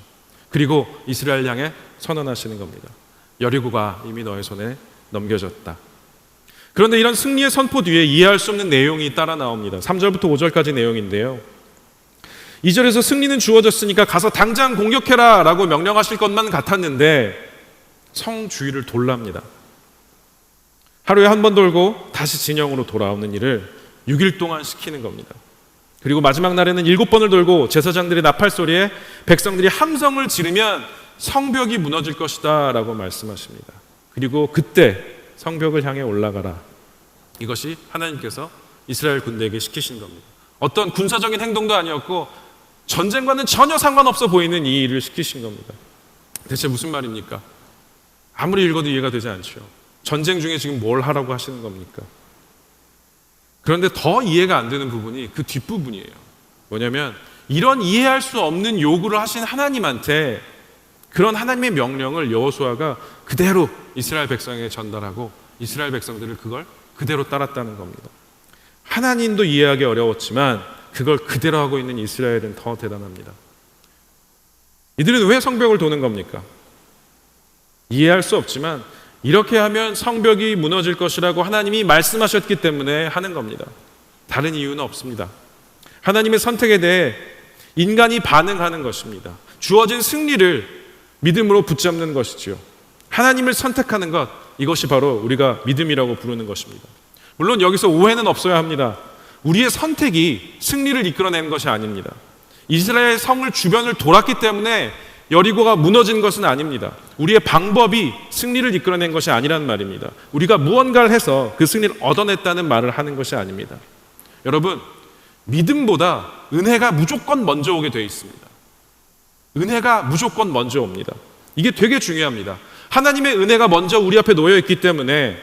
그리고 이스라엘 향해 선언하시는 겁니다. 여리고가 이미 너의 손에 넘겨졌다. 그런데 이런 승리의 선포 뒤에 이해할 수 없는 내용이 따라 나옵니다. 3절부터 5절까지 내용인데요. 2절에서 승리는 주어졌으니까 가서 당장 공격해라 라고 명령하실 것만 같았는데 성 주위를 돌랍니다. 하루에 한 번 돌고 다시 진영으로 돌아오는 일을 6일 동안 시키는 겁니다. 그리고 마지막 날에는 7번을 돌고 제사장들의 나팔 소리에 백성들이 함성을 지르면 성벽이 무너질 것이다 라고 말씀하십니다. 그리고 그때 성벽을 향해 올라가라. 이것이 하나님께서 이스라엘 군대에게 시키신 겁니다. 어떤 군사적인 행동도 아니었고 전쟁과는 전혀 상관없어 보이는 이 일을 시키신 겁니다. 대체 무슨 말입니까? 아무리 읽어도 이해가 되지 않죠. 전쟁 중에 지금 뭘 하라고 하시는 겁니까? 그런데 더 이해가 안 되는 부분이 그 뒷부분이에요. 뭐냐면 이런 이해할 수 없는 요구를 하신 하나님한테 그런 하나님의 명령을 여호수아가 그대로 이스라엘 백성에게 전달하고 이스라엘 백성들을 그걸 그대로 따랐다는 겁니다. 하나님도 이해하기 어려웠지만 그걸 그대로 하고 있는 이스라엘은 더 대단합니다. 이들은 왜 성벽을 도는 겁니까? 이해할 수 없지만 이렇게 하면 성벽이 무너질 것이라고 하나님이 말씀하셨기 때문에 하는 겁니다. 다른 이유는 없습니다. 하나님의 선택에 대해 인간이 반응하는 것입니다. 주어진 승리를 믿음으로 붙잡는 것이지요. 하나님을 선택하는 것, 이것이 바로 우리가 믿음이라고 부르는 것입니다. 물론 여기서 오해는 없어야 합니다. 우리의 선택이 승리를 이끌어내는 것이 아닙니다. 이스라엘 성을 주변을 돌았기 때문에 여리고가 무너진 것은 아닙니다. 우리의 방법이 승리를 이끌어낸 것이 아니란 말입니다. 우리가 무언가를 해서 그 승리를 얻어냈다는 말을 하는 것이 아닙니다. 여러분, 믿음보다 은혜가 무조건 먼저 오게 되어 있습니다. 은혜가 무조건 먼저 옵니다. 이게 되게 중요합니다. 하나님의 은혜가 먼저 우리 앞에 놓여 있기 때문에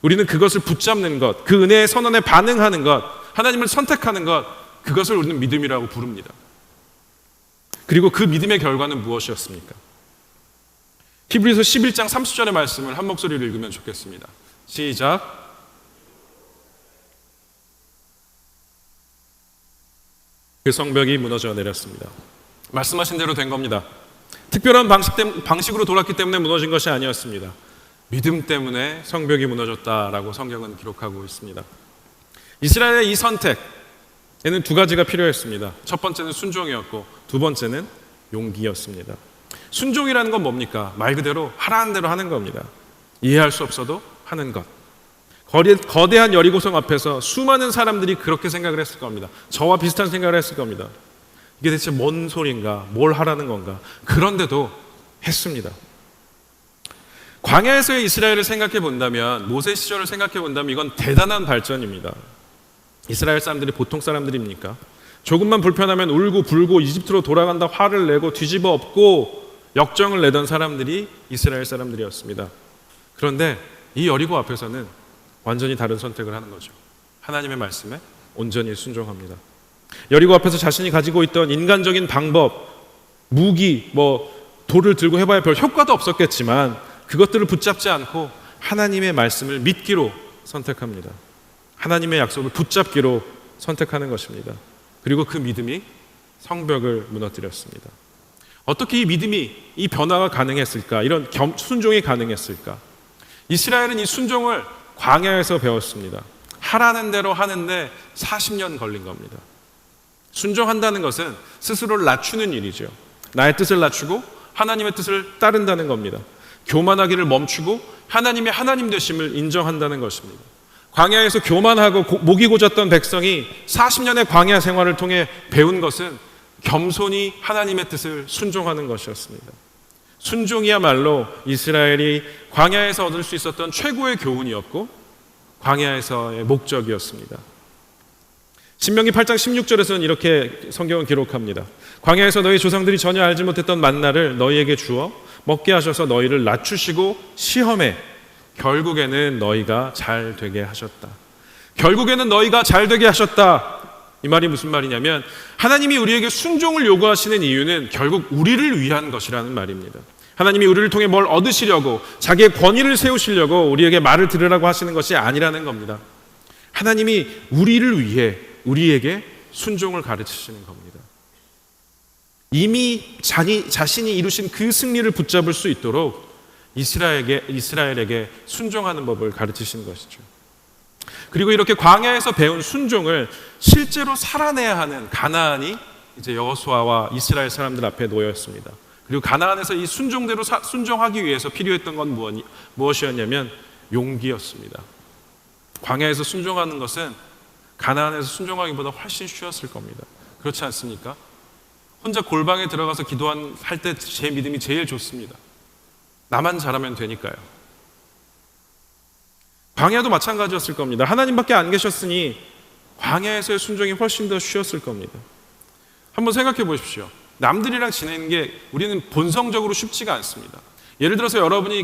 우리는 그것을 붙잡는 것, 그 은혜의 선언에 반응하는 것, 하나님을 선택하는 것, 그것을 우리는 믿음이라고 부릅니다. 그리고 그 믿음의 결과는 무엇이었습니까? 히브리서 11장 30절의 말씀을 한 목소리로 읽으면 좋겠습니다. 시작. 그 성벽이 무너져 내렸습니다. 말씀하신 대로 된 겁니다. 특별한 방식으로 돌았기 때문에 무너진 것이 아니었습니다. 믿음 때문에 성벽이 무너졌다라고 성경은 기록하고 있습니다. 이스라엘의 이 선택에는 두 가지가 필요했습니다. 첫 번째는 순종이었고 두 번째는 용기였습니다. 순종이라는 건 뭡니까? 말 그대로 하라는 대로 하는 겁니다. 이해할 수 없어도 하는 것. 거대한 여리고성 앞에서 수많은 사람들이 그렇게 생각을 했을 겁니다. 저와 비슷한 생각을 했을 겁니다. 이게 대체 뭔 소리인가? 뭘 하라는 건가? 그런데도 했습니다. 광야에서의 이스라엘을 생각해 본다면, 모세 시절을 생각해 본다면 이건 대단한 발전입니다. 이스라엘 사람들이 보통 사람들입니까? 조금만 불편하면 울고 불고 이집트로 돌아간다 화를 내고 뒤집어 엎고 역정을 내던 사람들이 이스라엘 사람들이었습니다. 그런데 이 여리고 앞에서는 완전히 다른 선택을 하는 거죠. 하나님의 말씀에 온전히 순종합니다. 여리고 앞에서 자신이 가지고 있던 인간적인 방법, 무기, 돌을 들고 해봐야 별 효과도 없었겠지만 그것들을 붙잡지 않고 하나님의 말씀을 믿기로 선택합니다. 하나님의 약속을 붙잡기로 선택하는 것입니다. 그리고 그 믿음이 성벽을 무너뜨렸습니다. 어떻게 이 믿음이, 이 변화가 가능했을까? 이런 순종이 가능했을까? 이스라엘은 이 순종을 광야에서 배웠습니다. 하라는 대로 하는데 40년 걸린 겁니다. 순종한다는 것은 스스로를 낮추는 일이죠. 나의 뜻을 낮추고 하나님의 뜻을 따른다는 겁니다. 교만하기를 멈추고 하나님의 하나님 되심을 인정한다는 것입니다. 광야에서 교만하고 목이 고졌던 백성이 40년의 광야 생활을 통해 배운 것은 겸손히 하나님의 뜻을 순종하는 것이었습니다. 순종이야말로 이스라엘이 광야에서 얻을 수 있었던 최고의 교훈이었고 광야에서의 목적이었습니다. 신명기 8장 16절에서는 이렇게 성경은 기록합니다. 광야에서 너희 조상들이 전혀 알지 못했던 만나를 너희에게 주어 먹게 하셔서 너희를 낮추시고 시험해 결국에는 너희가 잘 되게 하셨다. 결국에는 너희가 잘 되게 하셨다. 이 말이 무슨 말이냐면 하나님이 우리에게 순종을 요구하시는 이유는 결국 우리를 위한 것이라는 말입니다. 하나님이 우리를 통해 뭘 얻으시려고 자기의 권위를 세우시려고 우리에게 말을 들으라고 하시는 것이 아니라는 겁니다. 하나님이 우리를 위해 우리에게 순종을 가르치시는 겁니다. 이미 자신이 이루신 그 승리를 붙잡을 수 있도록 이스라엘에게 순종하는 법을 가르치시는 것이죠. 그리고 이렇게 광야에서 배운 순종을 실제로 살아내야 하는 가나안이 이제 여호수아와 이스라엘 사람들 앞에 놓였습니다. 그리고 가나안에서 이 순종대로 순종하기 위해서 필요했던 건 무엇이었냐면 용기였습니다. 광야에서 순종하는 것은 가나안에서 순종하기보다 훨씬 쉬웠을 겁니다. 그렇지 않습니까? 혼자 골방에 들어가서 기도할 때 제 믿음이 제일 좋습니다. 나만 잘하면 되니까요. 광야도 마찬가지였을 겁니다. 하나님밖에 안 계셨으니 광야에서의 순종이 훨씬 더 쉬웠을 겁니다. 한번 생각해 보십시오. 남들이랑 지내는 게 우리는 본성적으로 쉽지가 않습니다. 예를 들어서 여러분이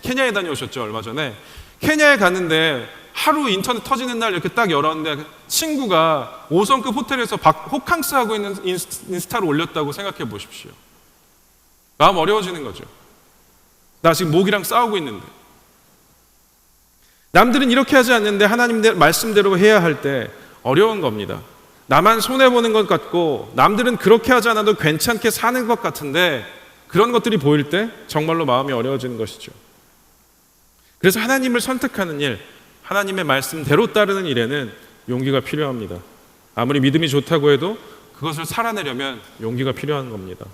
케냐에 다녀오셨죠, 얼마 전에. 케냐에 갔는데 하루 인터넷 터지는 날 이렇게 딱 열었는데 친구가 5성급 호텔에서 호캉스 하고 있는 인스타를 올렸다고 생각해 보십시오. 마음 어려워지는 거죠. 나 지금 모기랑 싸우고 있는데. 남들은 이렇게 하지 않는데 하나님 말씀대로 해야 할 때 어려운 겁니다. 나만 손해보는 것 같고 남들은 그렇게 하지 않아도 괜찮게 사는 것 같은데 그런 것들이 보일 때 정말로 마음이 어려워지는 것이죠. 그래서 하나님을 선택하는 일, 하나님의 말씀대로 따르는 일에는 용기가 필요합니다. 아무리 믿음이 좋다고 해도 그것을 살아내려면 용기가 필요한 겁니다.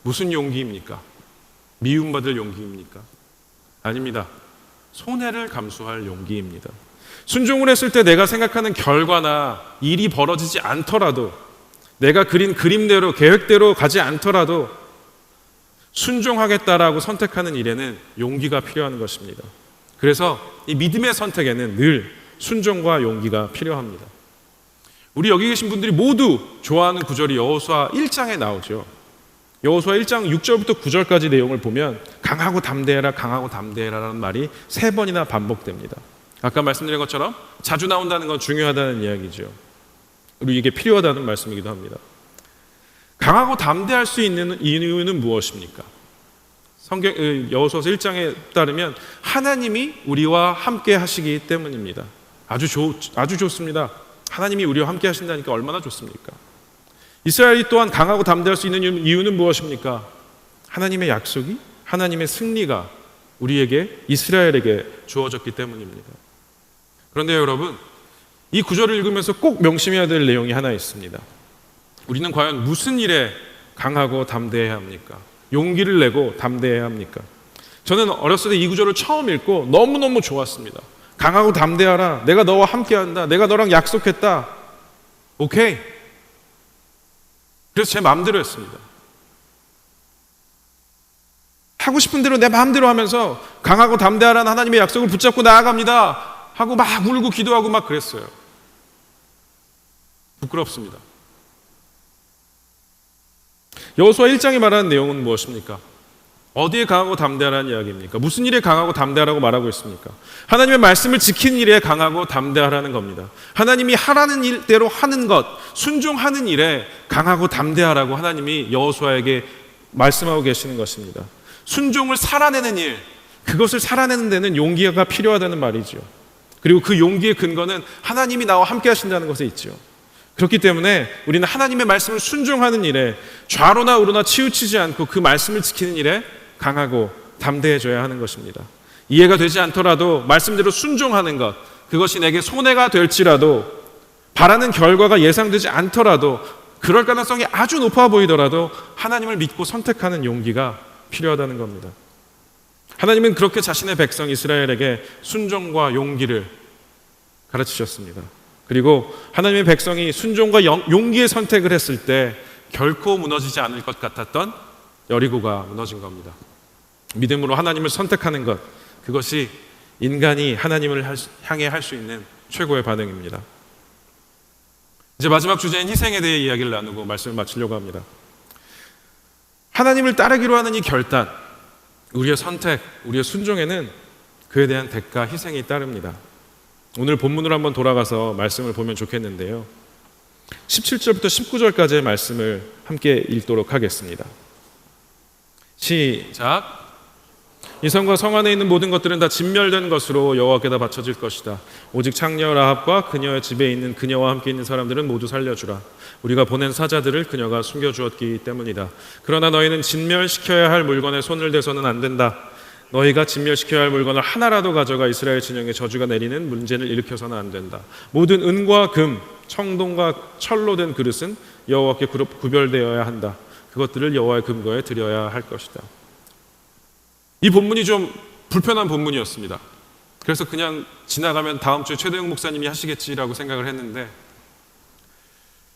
무슨 용기입니까? 미움받을 용기입니까? 아닙니다. 손해를 감수할 용기입니다. 순종을 했을 때 내가 생각하는 결과나 일이 벌어지지 않더라도, 내가 그린 그림대로 계획대로 가지 않더라도 순종하겠다라고 선택하는 일에는 용기가 필요한 것입니다. 그래서 이 믿음의 선택에는 늘 순종과 용기가 필요합니다. 우리 여기 계신 분들이 모두 좋아하는 구절이 여호수아 1장에 나오죠. 여호수아 1장 6절부터 9절까지 내용을 보면 강하고 담대해라, 강하고 담대해라라는 말이 3번이나 반복됩니다. 아까 말씀드린 것처럼 자주 나온다는 건 중요하다는 이야기죠. 그리고 이게 필요하다는 말씀이기도 합니다. 강하고 담대할 수 있는 이유는 무엇입니까? 여호수아서 1장에 따르면 하나님이 우리와 함께 하시기 때문입니다. 아주 좋습니다. 하나님이 우리와 함께 하신다니까 얼마나 좋습니까? 이스라엘이 또한 강하고 담대할 수 있는 이유는 무엇입니까? 하나님의 약속이, 하나님의 승리가 우리에게, 이스라엘에게 주어졌기 때문입니다. 그런데 여러분, 이 구절을 읽으면서 꼭 명심해야 될 내용이 하나 있습니다. 우리는 과연 무슨 일에 강하고 담대해야 합니까? 용기를 내고 담대해야 합니까? 저는 어렸을 때 이 구절을 처음 읽고 너무너무 좋았습니다. 강하고 담대하라. 내가 너와 함께한다. 내가 너랑 약속했다. 오케이. 그래서 제 마음대로 했습니다. 하고 싶은 대로 내 마음대로 하면서 강하고 담대하라는 하나님의 약속을 붙잡고 나아갑니다 하고 막 울고 기도하고 막 그랬어요. 부끄럽습니다. 여호수아 1장이 말하는 내용은 무엇입니까? 어디에 강하고 담대하라는 이야기입니까? 무슨 일에 강하고 담대하라고 말하고 있습니까? 하나님의 말씀을 지키는 일에 강하고 담대하라는 겁니다. 하나님이 하라는 일대로 하는 것, 순종하는 일에 강하고 담대하라고 하나님이 여호수아에게 말씀하고 계시는 것입니다. 순종을 살아내는 일, 그것을 살아내는 데는 용기가 필요하다는 말이죠. 그리고 그 용기의 근거는 하나님이 나와 함께 하신다는 것에 있죠. 그렇기 때문에 우리는 하나님의 말씀을 순종하는 일에 좌로나 우로나 치우치지 않고 그 말씀을 지키는 일에 강하고 담대해져야 하는 것입니다. 이해가 되지 않더라도 말씀대로 순종하는 것, 그것이 내게 손해가 될지라도, 바라는 결과가 예상되지 않더라도, 그럴 가능성이 아주 높아 보이더라도 하나님을 믿고 선택하는 용기가 필요하다는 겁니다. 하나님은 그렇게 자신의 백성 이스라엘에게 순종과 용기를 가르치셨습니다. 그리고 하나님의 백성이 순종과 용기의 선택을 했을 때 결코 무너지지 않을 것 같았던 여리고가 무너진 겁니다. 믿음으로 하나님을 선택하는 것, 그것이 인간이 하나님을 향해 할 수 있는 최고의 반응입니다. 이제 마지막 주제인 희생에 대해 이야기를 나누고 말씀을 마치려고 합니다. 하나님을 따르기로 하는 이 결단, 우리의 선택, 우리의 순종에는 그에 대한 대가, 희생이 따릅니다. 오늘 본문으로 한번 돌아가서 말씀을 보면 좋겠는데요. 17절부터 19절까지의 말씀을 함께 읽도록 하겠습니다. 시작. 이 성과 성 안에 있는 모든 것들은 다 진멸된 것으로 여호와께다 바쳐질 것이다. 오직 창녀 라합과 그녀의 집에 있는 그녀와 함께 있는 사람들은 모두 살려주라. 우리가 보낸 사자들을 그녀가 숨겨주었기 때문이다. 그러나 너희는 진멸시켜야 할 물건에 손을 대서는 안 된다. 너희가 진멸시켜야 할 물건을 하나라도 가져가 이스라엘 진영에 저주가 내리는 문제를 일으켜서는 안 된다. 모든 은과 금, 청동과 철로 된 그릇은 여호와께 구별되어야 한다. 그것들을 여호와의 금거에 드려야 할 것이다. 이 본문이 좀 불편한 본문이었습니다. 그래서 그냥 지나가면 다음 주에 최대용 목사님이 하시겠지라고 생각을 했는데,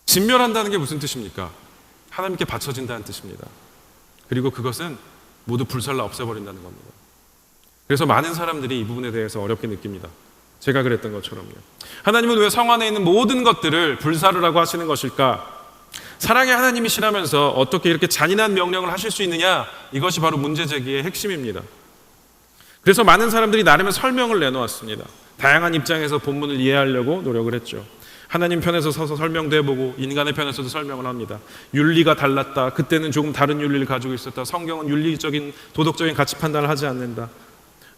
진멸한다는 게 무슨 뜻입니까? 하나님께 바쳐진다는 뜻입니다. 그리고 그것은 모두 불살라 없애버린다는 겁니다. 그래서 많은 사람들이 이 부분에 대해서 어렵게 느낍니다. 제가 그랬던 것처럼요. 하나님은 왜 성 안에 있는 모든 것들을 불사르라고 하시는 것일까? 사랑의 하나님이시라면서 어떻게 이렇게 잔인한 명령을 하실 수 있느냐? 이것이 바로 문제 제기의 핵심입니다. 그래서 많은 사람들이 나름의 설명을 내놓았습니다. 다양한 입장에서 본문을 이해하려고 노력을 했죠. 하나님 편에서 서서 설명도 해보고 인간의 편에서도 설명을 합니다. 윤리가 달랐다. 그때는 조금 다른 윤리를 가지고 있었다. 성경은 윤리적인 도덕적인 가치 판단을 하지 않는다.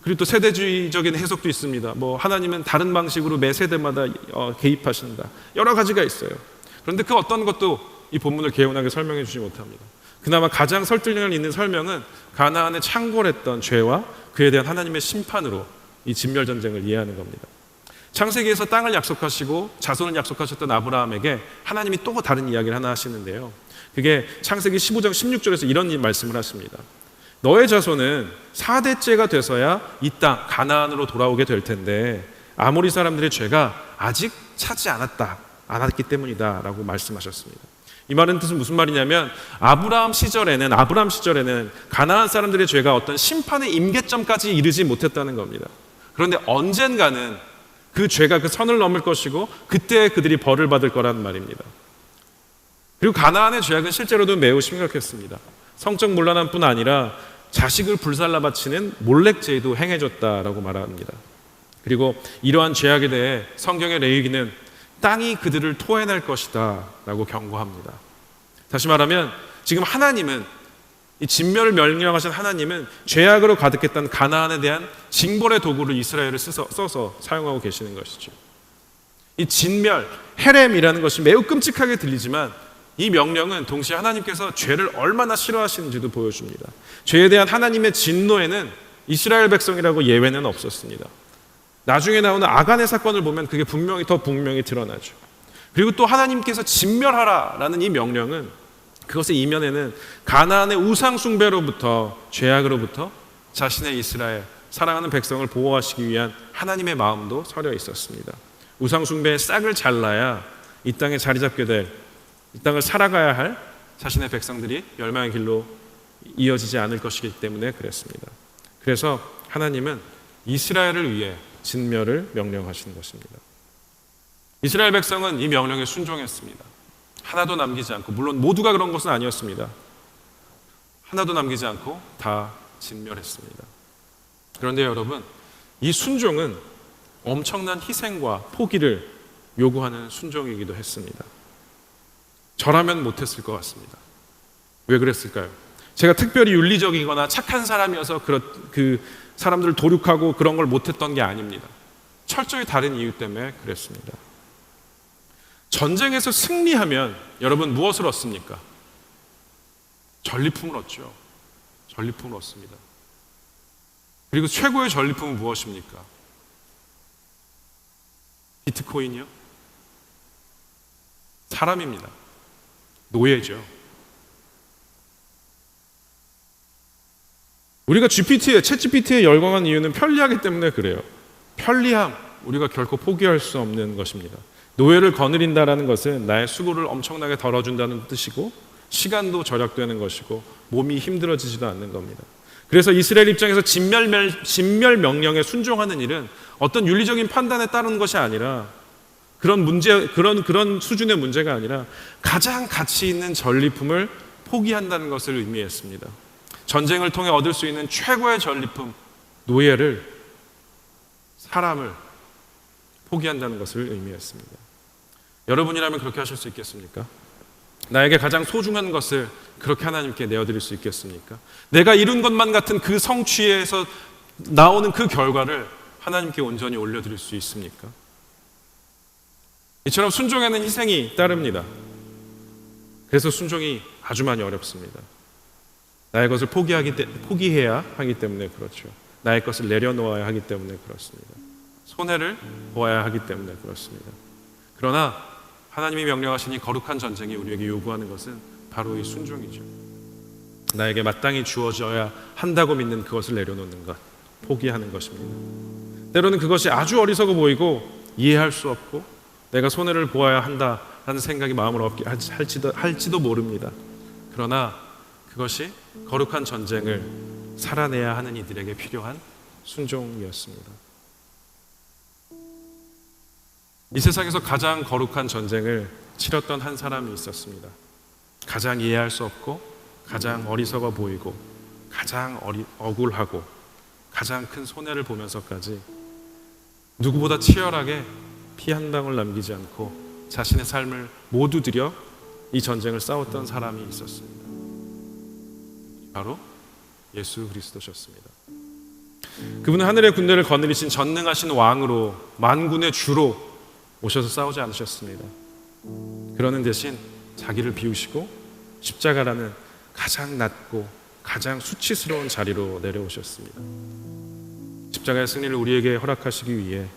그리고 또 세대주의적인 해석도 있습니다. 하나님은 다른 방식으로 매 세대마다 개입하신다. 여러 가지가 있어요. 그런데 그 어떤 것도 이 본문을 개운하게 설명해 주지 못합니다. 그나마 가장 설득력 있는 설명은 가나안에 창궐했던 죄와 그에 대한 하나님의 심판으로 이 진멸 전쟁을 이해하는 겁니다. 창세기에서 땅을 약속하시고 자손을 약속하셨던 아브라함에게 하나님이 또 다른 이야기를 하나 하시는데요. 그게 창세기 15장 16절에서 이런 말씀을 하십니다. 너의 자손은 4대째가 돼서야 이 땅 가나안으로 돌아오게 될 텐데 아모리 사람들의 죄가 아직 차지 않았기 때문이다 라고 말씀하셨습니다. 이 말은 뜻은 무슨 말이냐면 아브라함 시절에는 가나안 사람들의 죄가 어떤 심판의 임계점까지 이르지 못했다는 겁니다. 그런데 언젠가는 그 죄가 그 선을 넘을 것이고 그때 그들이 벌을 받을 거라는 말입니다. 그리고 가나안의 죄악은 실제로도 매우 심각했습니다. 성적 문란함뿐 아니라 자식을 불살라 바치는 몰렉죄도 행해졌다라고 말합니다. 그리고 이러한 죄악에 대해 성경의 레위기는 땅이 그들을 토해낼 것이다 라고 경고합니다. 다시 말하면 지금 하나님은 이 진멸을 명령하신 하나님은 죄악으로 가득했던 가나안에 대한 징벌의 도구를 이스라엘을 써서 사용하고 계시는 것이죠. 이 진멸, 헤렘이라는 것이 매우 끔찍하게 들리지만 이 명령은 동시에 하나님께서 죄를 얼마나 싫어하시는지도 보여줍니다. 죄에 대한 하나님의 진노에는 이스라엘 백성이라고 예외는 없었습니다. 나중에 나오는 아간의 사건을 보면 그게 분명히 드러나죠. 그리고 또 하나님께서 진멸하라라는 이 명령은 그것의 이면에는 가나안의 우상 숭배로부터 죄악으로부터 자신의 이스라엘 사랑하는 백성을 보호하시기 위한 하나님의 마음도 서려 있었습니다. 우상 숭배의 싹을 잘라야 이 땅에 자리 잡게 될 이 땅을 살아가야 할 자신의 백성들이 멸망의 길로 이어지지 않을 것이기 때문에 그랬습니다. 그래서 하나님은 이스라엘을 위해 진멸을 명령하신 것입니다. 이스라엘 백성은 이 명령에 순종했습니다. 하나도 남기지 않고, 물론 모두가 그런 것은 아니었습니다. 하나도 남기지 않고 다 진멸했습니다. 그런데 여러분, 이 순종은 엄청난 희생과 포기를 요구하는 순종이기도 했습니다. 저라면 못했을 것 같습니다. 왜 그랬을까요? 제가 특별히 윤리적이거나 착한 사람이어서 그 사람들을 도륙하고 그런 걸 못했던 게 아닙니다. 철저히 다른 이유 때문에 그랬습니다. 전쟁에서 승리하면 여러분 무엇을 얻습니까? 전리품을 얻죠. 전리품을 얻습니다. 그리고 최고의 전리품은 무엇입니까? 비트코인이요? 사람입니다. 노예죠. 우리가 챗GPT에 열광한 이유는 편리하기 때문에 그래요. 편리함, 우리가 결코 포기할 수 없는 것입니다. 노예를 거느린다라는 것은 나의 수고를 엄청나게 덜어준다는 뜻이고 시간도 절약되는 것이고 몸이 힘들어지지도 않는 겁니다. 그래서 이스라엘 입장에서 진멸 명령에 순종하는 일은 어떤 윤리적인 판단에 따르는 것이 아니라 그런 수준의 문제가 아니라 가장 가치 있는 전리품을 포기한다는 것을 의미했습니다. 전쟁을 통해 얻을 수 있는 최고의 전리품, 노예를, 사람을 포기한다는 것을 의미했습니다. 여러분이라면 그렇게 하실 수 있겠습니까? 나에게 가장 소중한 것을 그렇게 하나님께 내어드릴 수 있겠습니까? 내가 이룬 것만 같은 그 성취에서 나오는 그 결과를 하나님께 온전히 올려드릴 수 있습니까? 이처럼 순종에는 희생이 따릅니다. 그래서 순종이 아주 많이 어렵습니다. 나의 것을 포기해야 하기 때문에 그렇죠. 나의 것을 내려놓아야 하기 때문에 그렇습니다. 손해를 보아야 하기 때문에 그렇습니다. 그러나 하나님이 명령하신 이 거룩한 전쟁이 우리에게 요구하는 것은 바로 이 순종이죠. 나에게 마땅히 주어져야 한다고 믿는 그것을 내려놓는 것, 포기하는 것입니다. 때로는 그것이 아주 어리석어 보이고 이해할 수 없고 내가 손해를 보아야 한다라는 생각이 마음을 없게 할지도 모릅니다. 그러나 그것이 거룩한 전쟁을 살아내야 하는 이들에게 필요한 순종이었습니다. 이 세상에서 가장 거룩한 전쟁을 치렀던 한 사람이 있었습니다. 가장 이해할 수 없고 가장 어리석어 보이고 가장 억울하고 가장 큰 손해를 보면서까지 누구보다 치열하게 피 한 방울 남기지 않고 자신의 삶을 모두 들여 이 전쟁을 싸웠던 사람이 있었습니다. 바로 예수 그리스도셨습니다. 그분은 하늘의 군대를 거느리신 전능하신 왕으로 만군의 주로 오셔서 싸우지 않으셨습니다. 그러는 대신 자기를 비우시고 십자가라는 가장 낮고 가장 수치스러운 자리로 내려오셨습니다. 십자가의 승리를 우리에게 허락하시기 위해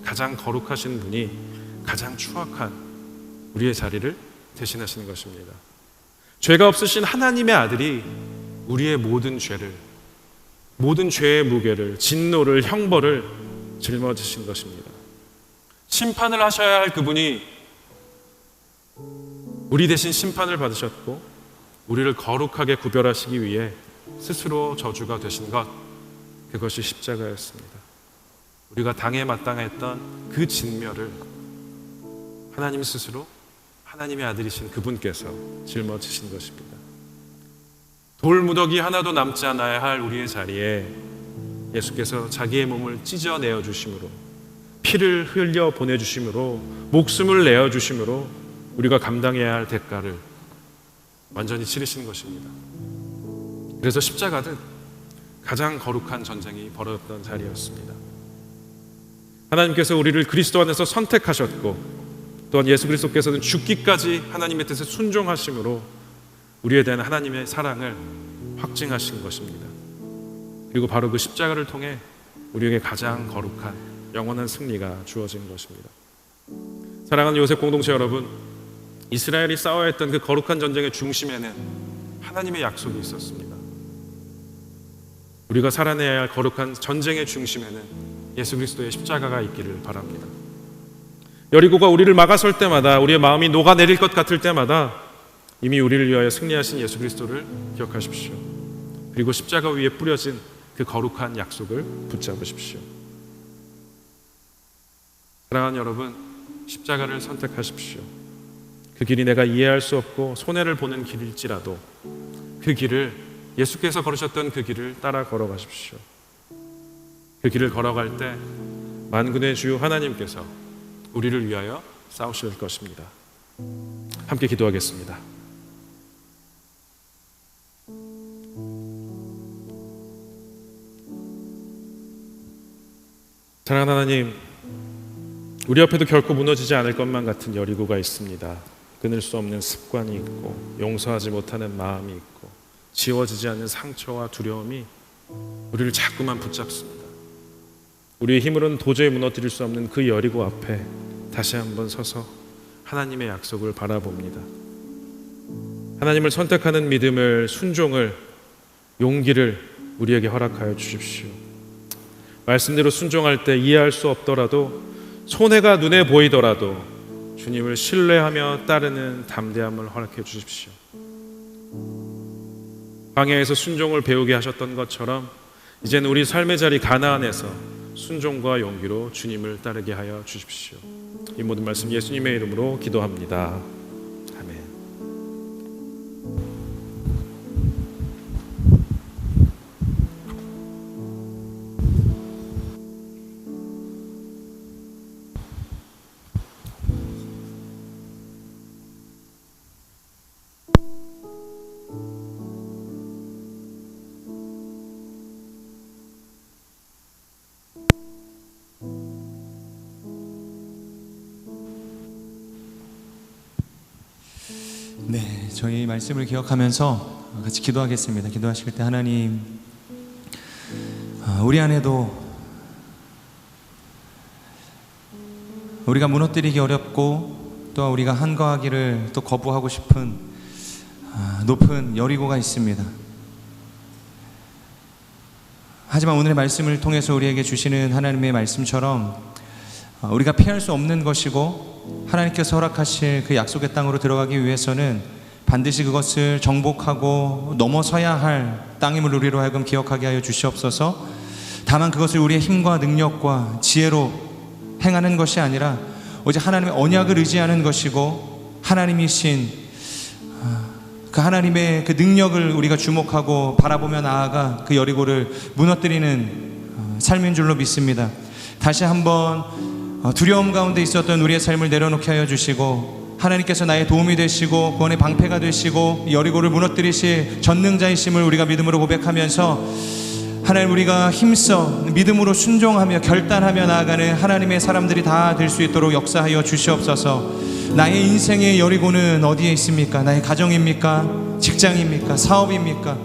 가장 거룩하신 분이 가장 추악한 우리의 자리를 대신하시는 것입니다. 죄가 없으신 하나님의 아들이 우리의 모든 죄를, 모든 죄의 무게를, 진노를, 형벌을 짊어지신 것입니다. 심판을 하셔야 할 그분이 우리 대신 심판을 받으셨고 우리를 거룩하게 구별하시기 위해 스스로 저주가 되신 것, 그것이 십자가였습니다. 우리가 당해 마땅했던 그 진멸을 하나님 스스로 하나님의 아들이신 그분께서 짊어지신 것입니다. 돌무더기 하나도 남지 않아야 할 우리의 자리에 예수께서 자기의 몸을 찢어내어 주심으로, 피를 흘려 보내주심으로, 목숨을 내어주심으로 우리가 감당해야 할 대가를 완전히 치르신 것입니다. 그래서 십자가는 가장 거룩한 전쟁이 벌어졌던 자리였습니다. 하나님께서 우리를 그리스도 안에서 선택하셨고 또한 예수 그리스도께서는 죽기까지 하나님의 뜻에 순종하심으로 우리에 대한 하나님의 사랑을 확증하신 것입니다. 그리고 바로 그 십자가를 통해 우리에게 가장 거룩한 영원한 승리가 주어진 것입니다. 사랑하는 요셉 공동체 여러분, 이스라엘이 싸워야 했던 그 거룩한 전쟁의 중심에는 하나님의 약속이 있었습니다. 우리가 살아내야 할 거룩한 전쟁의 중심에는 예수 그리스도의 십자가가 있기를 바랍니다. 여리고가 우리를 막아설 때마다, 우리의 마음이 녹아내릴 것 같을 때마다 이미 우리를 위하여 승리하신 예수 그리스도를 기억하십시오. 그리고 십자가 위에 뿌려진 그 거룩한 약속을 붙잡으십시오. 사랑하는 여러분, 십자가를 선택하십시오. 그 길이 내가 이해할 수 없고 손해를 보는 길일지라도 그 길을, 예수께서 걸으셨던 그 길을 따라 걸어가십시오. 그 길을 걸어갈 때 만군의 주 하나님께서 우리를 위하여 싸우실 것입니다. 함께 기도하겠습니다. 사랑하는 하나님, 우리 옆에도 결코 무너지지 않을 것만 같은 여리고가 있습니다. 끊을 수 없는 습관이 있고 용서하지 못하는 마음이 있고 지워지지 않는 상처와 두려움이 우리를 자꾸만 붙잡습니다. 우리의 힘으로는 도저히 무너뜨릴 수 없는 그 여리고 앞에 다시 한번 서서 하나님의 약속을 바라봅니다. 하나님을 선택하는 믿음을, 순종을, 용기를 우리에게 허락하여 주십시오. 말씀대로 순종할 때 이해할 수 없더라도, 손해가 눈에 보이더라도 주님을 신뢰하며 따르는 담대함을 허락해 주십시오. 광야에서 순종을 배우게 하셨던 것처럼 이제는 우리 삶의 자리 가나안에서 순종과 용기로 주님을 따르게 하여 주십시오. 이 모든 말씀 예수님의 이름으로 기도합니다. 아멘. 네, 저희 말씀을 기억하면서 같이 기도하겠습니다. 기도하실 때 하나님, 우리 안에도 우리가 무너뜨리기 어렵고 또 우리가 한거하기를 또 거부하고 싶은 높은 여리고가 있습니다. 하지만 오늘의 말씀을 통해서 우리에게 주시는 하나님의 말씀처럼 우리가 피할 수 없는 것이고 하나님께서 허락하실 그 약속의 땅으로 들어가기 위해서는 반드시 그것을 정복하고 넘어서야 할 땅임을 우리로 하여금 기억하게 하여 주시옵소서. 다만 그것을 우리의 힘과 능력과 지혜로 행하는 것이 아니라 오직 하나님의 언약을 의지하는 것이고 하나님이신 그 하나님의 그 능력을 우리가 주목하고 바라보며 나아가 그 여리고를 무너뜨리는 삶인 줄로 믿습니다. 다시 한번 두려움 가운데 있었던 우리의 삶을 내려놓게 하여 주시고, 하나님께서 나의 도움이 되시고 구원의 방패가 되시고 여리고를 무너뜨리실 전능자이심을 우리가 믿음으로 고백하면서, 하나님, 우리가 힘써 믿음으로 순종하며 결단하며 나아가는 하나님의 사람들이 다 될 수 있도록 역사하여 주시옵소서. 나의 인생의 여리고는 어디에 있습니까? 나의 가정입니까? 직장입니까? 사업입니까?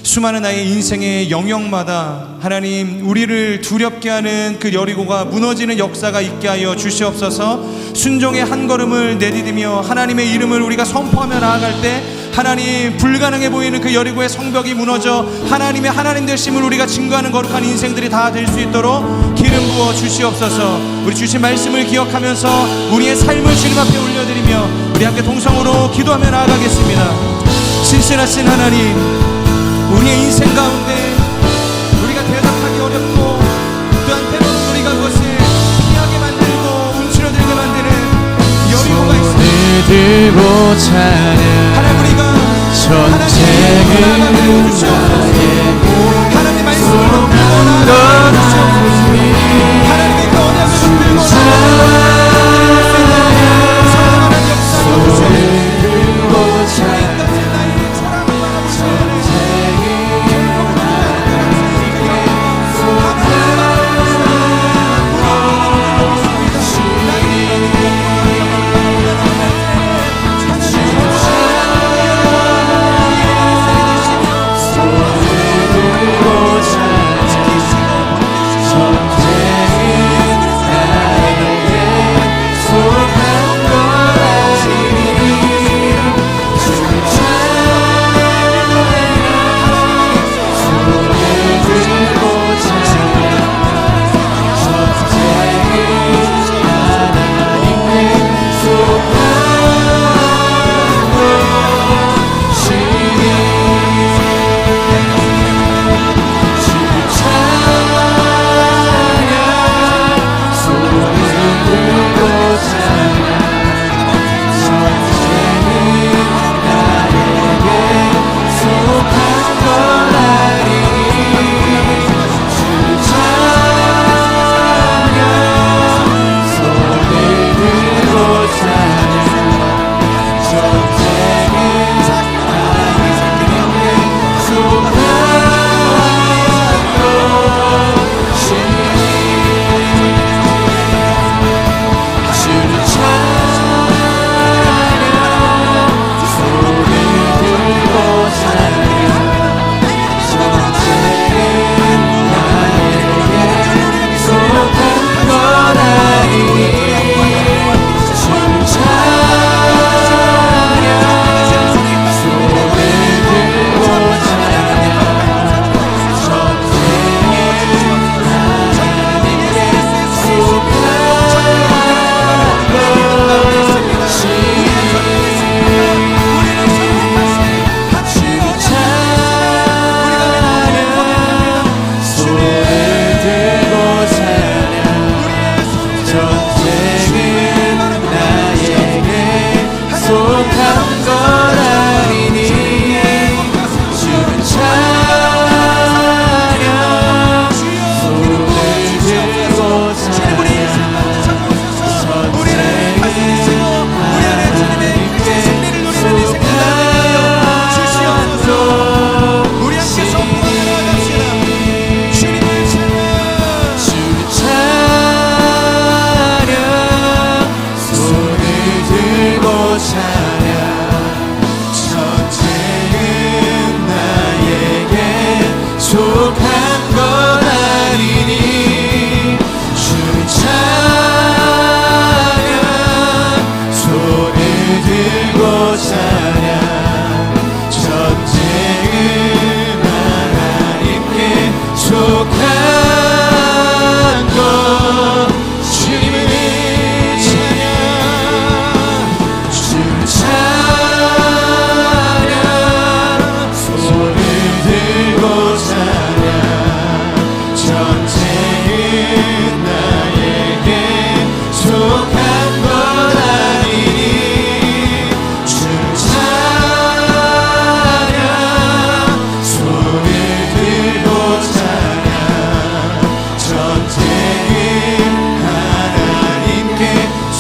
수많은 나의 인생의 영역마다 하나님, 우리를 두렵게 하는 그 여리고가 무너지는 역사가 있게 하여 주시옵소서. 순종의 한 걸음을 내디디며 하나님의 이름을 우리가 선포하며 나아갈 때, 하나님, 불가능해 보이는 그 여리고의 성벽이 무너져 하나님의 하나님 되심을 우리가 증거하는 거룩한 인생들이 다 될 수 있도록 기름 부어 주시옵소서. 우리 주신 말씀을 기억하면서 우리의 삶을 주님 앞에 올려드리며 우리 함께 동성으로 기도하며 나아가겠습니다. 신실하신 하나님, 우리의 인생 가운데 우리가 대답하기 어렵고 또한 때로는 우리가 그것을 피하게 만들고 움츠러들게 만드는 여리고가 있습니다. 들고 차는 하나님, 우리가 전쟁을 나아가게 주시옵소서. 하나님의 말씀을 높이고 나아가 주시옵소서. 하나님의 그 언약을 붙들고 나아갈 수 있는 성령하는 역사를 주시옵소서. 나의 초라함을 바라보시는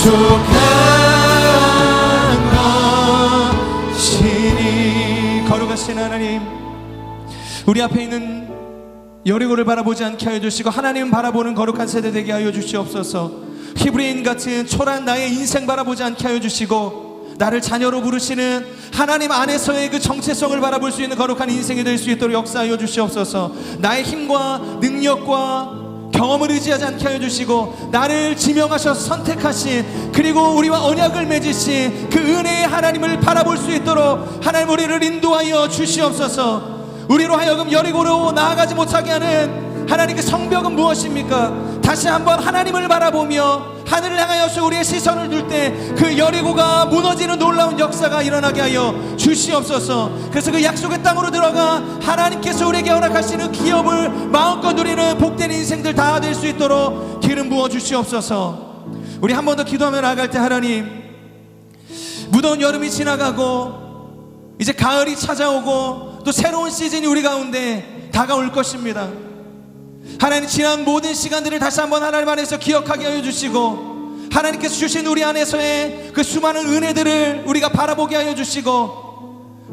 족한 것이니. 거룩하신 하나님, 우리 앞에 있는 여리고를 바라보지 않게 하여 주시고 하나님 바라보는 거룩한 세대 되게 하여 주시옵소서. 히브리인 같은 초라한 나의 인생 바라보지 않게 하여 주시고 나를 자녀로 부르시는 하나님 안에서의 그 정체성을 바라볼 수 있는 거룩한 인생이 될 수 있도록 역사하여 주시옵소서. 나의 힘과 능력과 경험을 의지하지 않게 하여 주시고 나를 지명하셔서 선택하신, 그리고 우리와 언약을 맺으신 그 은혜의 하나님을 바라볼 수 있도록 하나님 우리를 인도하여 주시옵소서. 우리로 하여금 여리고로 나아가지 못하게 하는 하나님 그 성벽은 무엇입니까? 다시 한번 하나님을 바라보며 하늘을 향하여서 우리의 시선을 둘 때 그 여리고가 무너지는 놀라운 역사가 일어나게 하여 주시옵소서. 그래서 그 약속의 땅으로 들어가 하나님께서 우리에게 허락하시는 기업을 마음껏 누리는 복된 인생들 다 될 수 있도록 기름 부어 주시옵소서. 우리 한 번 더 기도하며 나아갈 때, 하나님, 무더운 여름이 지나가고 이제 가을이 찾아오고 또 새로운 시즌이 우리 가운데 다가올 것입니다. 하나님, 지난 모든 시간들을 다시 한번 하나님 안에서 기억하게 하여 주시고 하나님께서 주신 우리 안에서의 그 수많은 은혜들을 우리가 바라보게 하여 주시고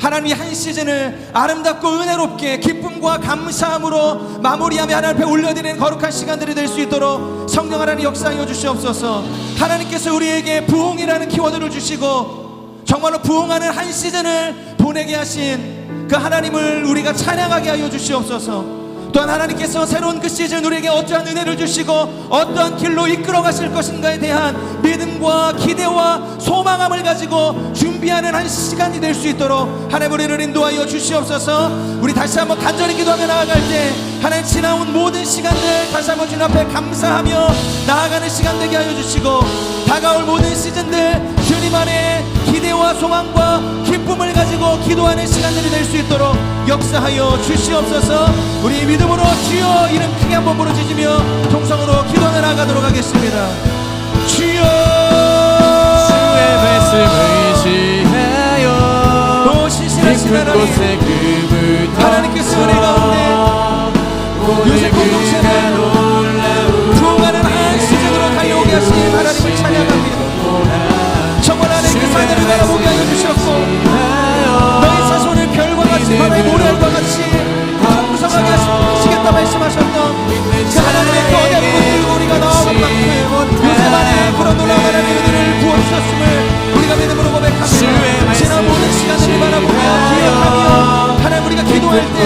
하나님이 한 시즌을 아름답고 은혜롭게 기쁨과 감사함으로 마무리하며 하나님 앞에 올려드리는 거룩한 시간들이 될 수 있도록 성령 하나님 역사하여 주시옵소서. 하나님께서 우리에게 부흥이라는 키워드를 주시고 정말로 부흥하는 한 시즌을 보내게 하신 그 하나님을 우리가 찬양하게 하여 주시옵소서. 또한 하나님께서 새로운 그 시즌 우리에게 어떠한 은혜를 주시고 어떠한 길로 이끌어 가실 것인가에 대한 믿음과 기대와 소망함을 가지고 준비하는 한 시간이 될 수 있도록 하나님 우리를 인도하여 주시옵소서. 우리 다시 한번 간절히 기도하며 나아갈 때 하나님 지나온 모든 시간들 다시 한번 주님 앞에 감사하며 나아가는 시간 되게 하여 주시고 다가올 모든 시즌들 주님 안에 기대와 소망과 기쁨을 가지고 기도하는 시간들이 될 수 있도록 역사하여 주시옵소서. 우리 믿음으로 주여 이름 크게 한번 부르짖으며 통성으로 기도하며 나아가도록 하겠습니다. 주여 주의 말씀을 의지하여 신실하신 하나님, 하나님께서 은혜 가운데 요새 공동체를 부흥하는 한 시즌으로 달려오게 하신 하나님을 찬양합니다. 정말 하나님 그 산을 바라보게 하여 주셨고 너희 자손을 별과 같이 바다의 모래알과 같이 풍성하게 하시겠다 말씀하셨던 그 하나님의 그 언약을 붙들고 우리가 나아온 만큼 요새만에 그런 놀라운 하나님의 은혜를 부어주셨음을 우리가 믿음으로 고백합니다. 지난 모든 시간들을 바라보며 기억하며 하나님 우리가 기도할 때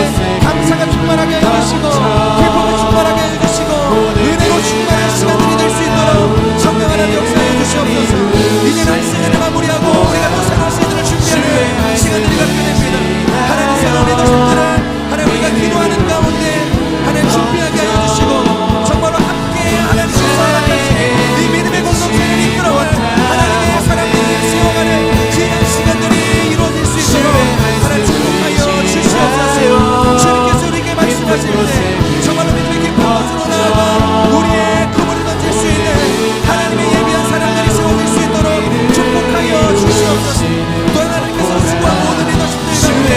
감사가 충만하게 해주시고 기쁨을 충만하게 해주시고 은혜로 충만한 시간들이 될 수 있도록 성령 하나님 역사해 주시옵소서. 이제는 한 시즌을 마무리하고 우리가 또 새로운 시즌을 준비하는 시간들이 갖게 됩니다. 하나님 새로운 리더십들을 하나님 우리가 기도하는 가운데 하나님 준비하게 하여 주시고 정말로 함께 하나님께서 허락하신 이 믿음의 공동체를 이끌어가는 하나님의 사람들을 세워가는 귀한 시간들이 이루어질 수 있도록 하나님 축복하여 주시옵소서. 주님께서 우리에게 말씀하실 때 정말로 믿음의 깊은 곳으로 나아가 우리의 그물을 던질 수 있는 하나님의 예비한 사람들이 세워질 수 있도록 축복하여 주시옵소서. 또 하나님께서 수고한 모든 리더십들 가운데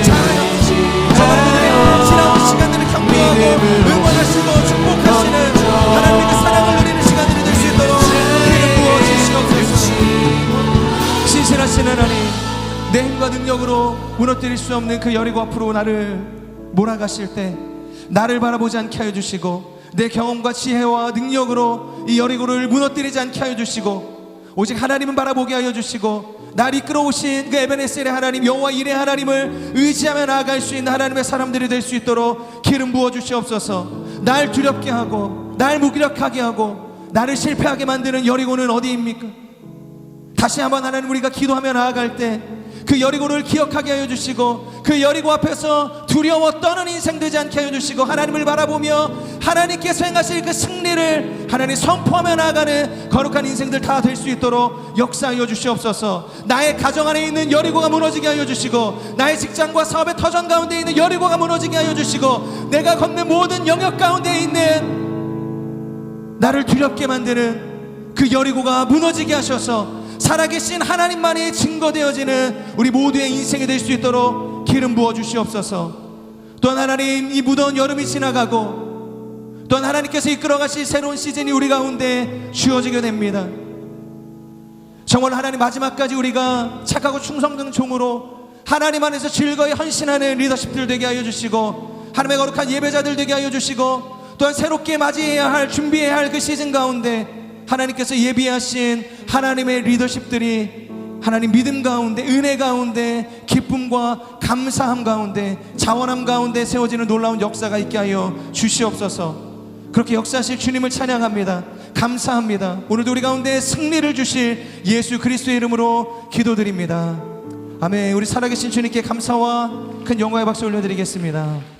잘하여 정말 그들의 지나온 시간들을 격려하고 응원하시고 축복하시는 하나님의 그 사랑을 누리는 시간들이 될 수 있도록 기름 부어 주시옵소서. 신실하신 하나님, 내 힘과 능력으로 무너뜨릴 수 없는 그 여리고 앞으로 나를 몰아가실 때 나를 바라보지 않게 하여 주시고 내 경험과 지혜와 능력으로 이 여리고를 무너뜨리지 않게 하여 주시고 오직 하나님은 바라보게 하여 주시고 날 이끌어오신 그 에베네셀의 하나님 여호와 일의 하나님을 의지하며 나아갈 수 있는 하나님의 사람들이 될 수 있도록 기름 부어 주시옵소서. 날 두렵게 하고 날 무기력하게 하고 나를 실패하게 만드는 여리고는 어디입니까? 다시 한번 하나님 우리가 기도하며 나아갈 때 그 여리고를 기억하게 하여 주시고 그 여리고 앞에서 두려워 떠는 인생 되지 않게 하여 주시고 하나님을 바라보며 하나님께서 행하실 그 승리를 하나님 선포하며 나아가는 거룩한 인생들 다 될 수 있도록 역사하여 주시옵소서. 나의 가정 안에 있는 여리고가 무너지게 하여 주시고 나의 직장과 사업의 터전 가운데 있는 여리고가 무너지게 하여 주시고 내가 걷는 모든 영역 가운데 있는 나를 두렵게 만드는 그 여리고가 무너지게 하셔서 살아계신 하나님만이 증거되어지는 우리 모두의 인생이 될 수 있도록 기름 부어 주시옵소서. 또한 하나님 이 무더운 여름이 지나가고 또한 하나님께서 이끌어가실 새로운 시즌이 우리 가운데 주어지게 됩니다. 정말 하나님 마지막까지 우리가 착하고 충성된 종으로 하나님 안에서 즐거이 헌신하는 리더십들 되게 하여 주시고, 하나님의 거룩한 예배자들 되게 하여 주시고, 또한 새롭게 맞이해야 할, 준비해야 할 그 시즌 가운데 하나님께서 예비하신 하나님의 리더십들이 하나님 믿음 가운데, 은혜 가운데, 기쁨과 감사함 가운데, 자원함 가운데 세워지는 놀라운 역사가 있게 하여 주시옵소서. 그렇게 역사하실 주님을 찬양합니다. 감사합니다. 오늘도 우리 가운데 승리를 주실 예수 그리스도의 이름으로 기도드립니다. 아멘. 우리 살아계신 주님께 감사와 큰 영광의 박수 올려드리겠습니다.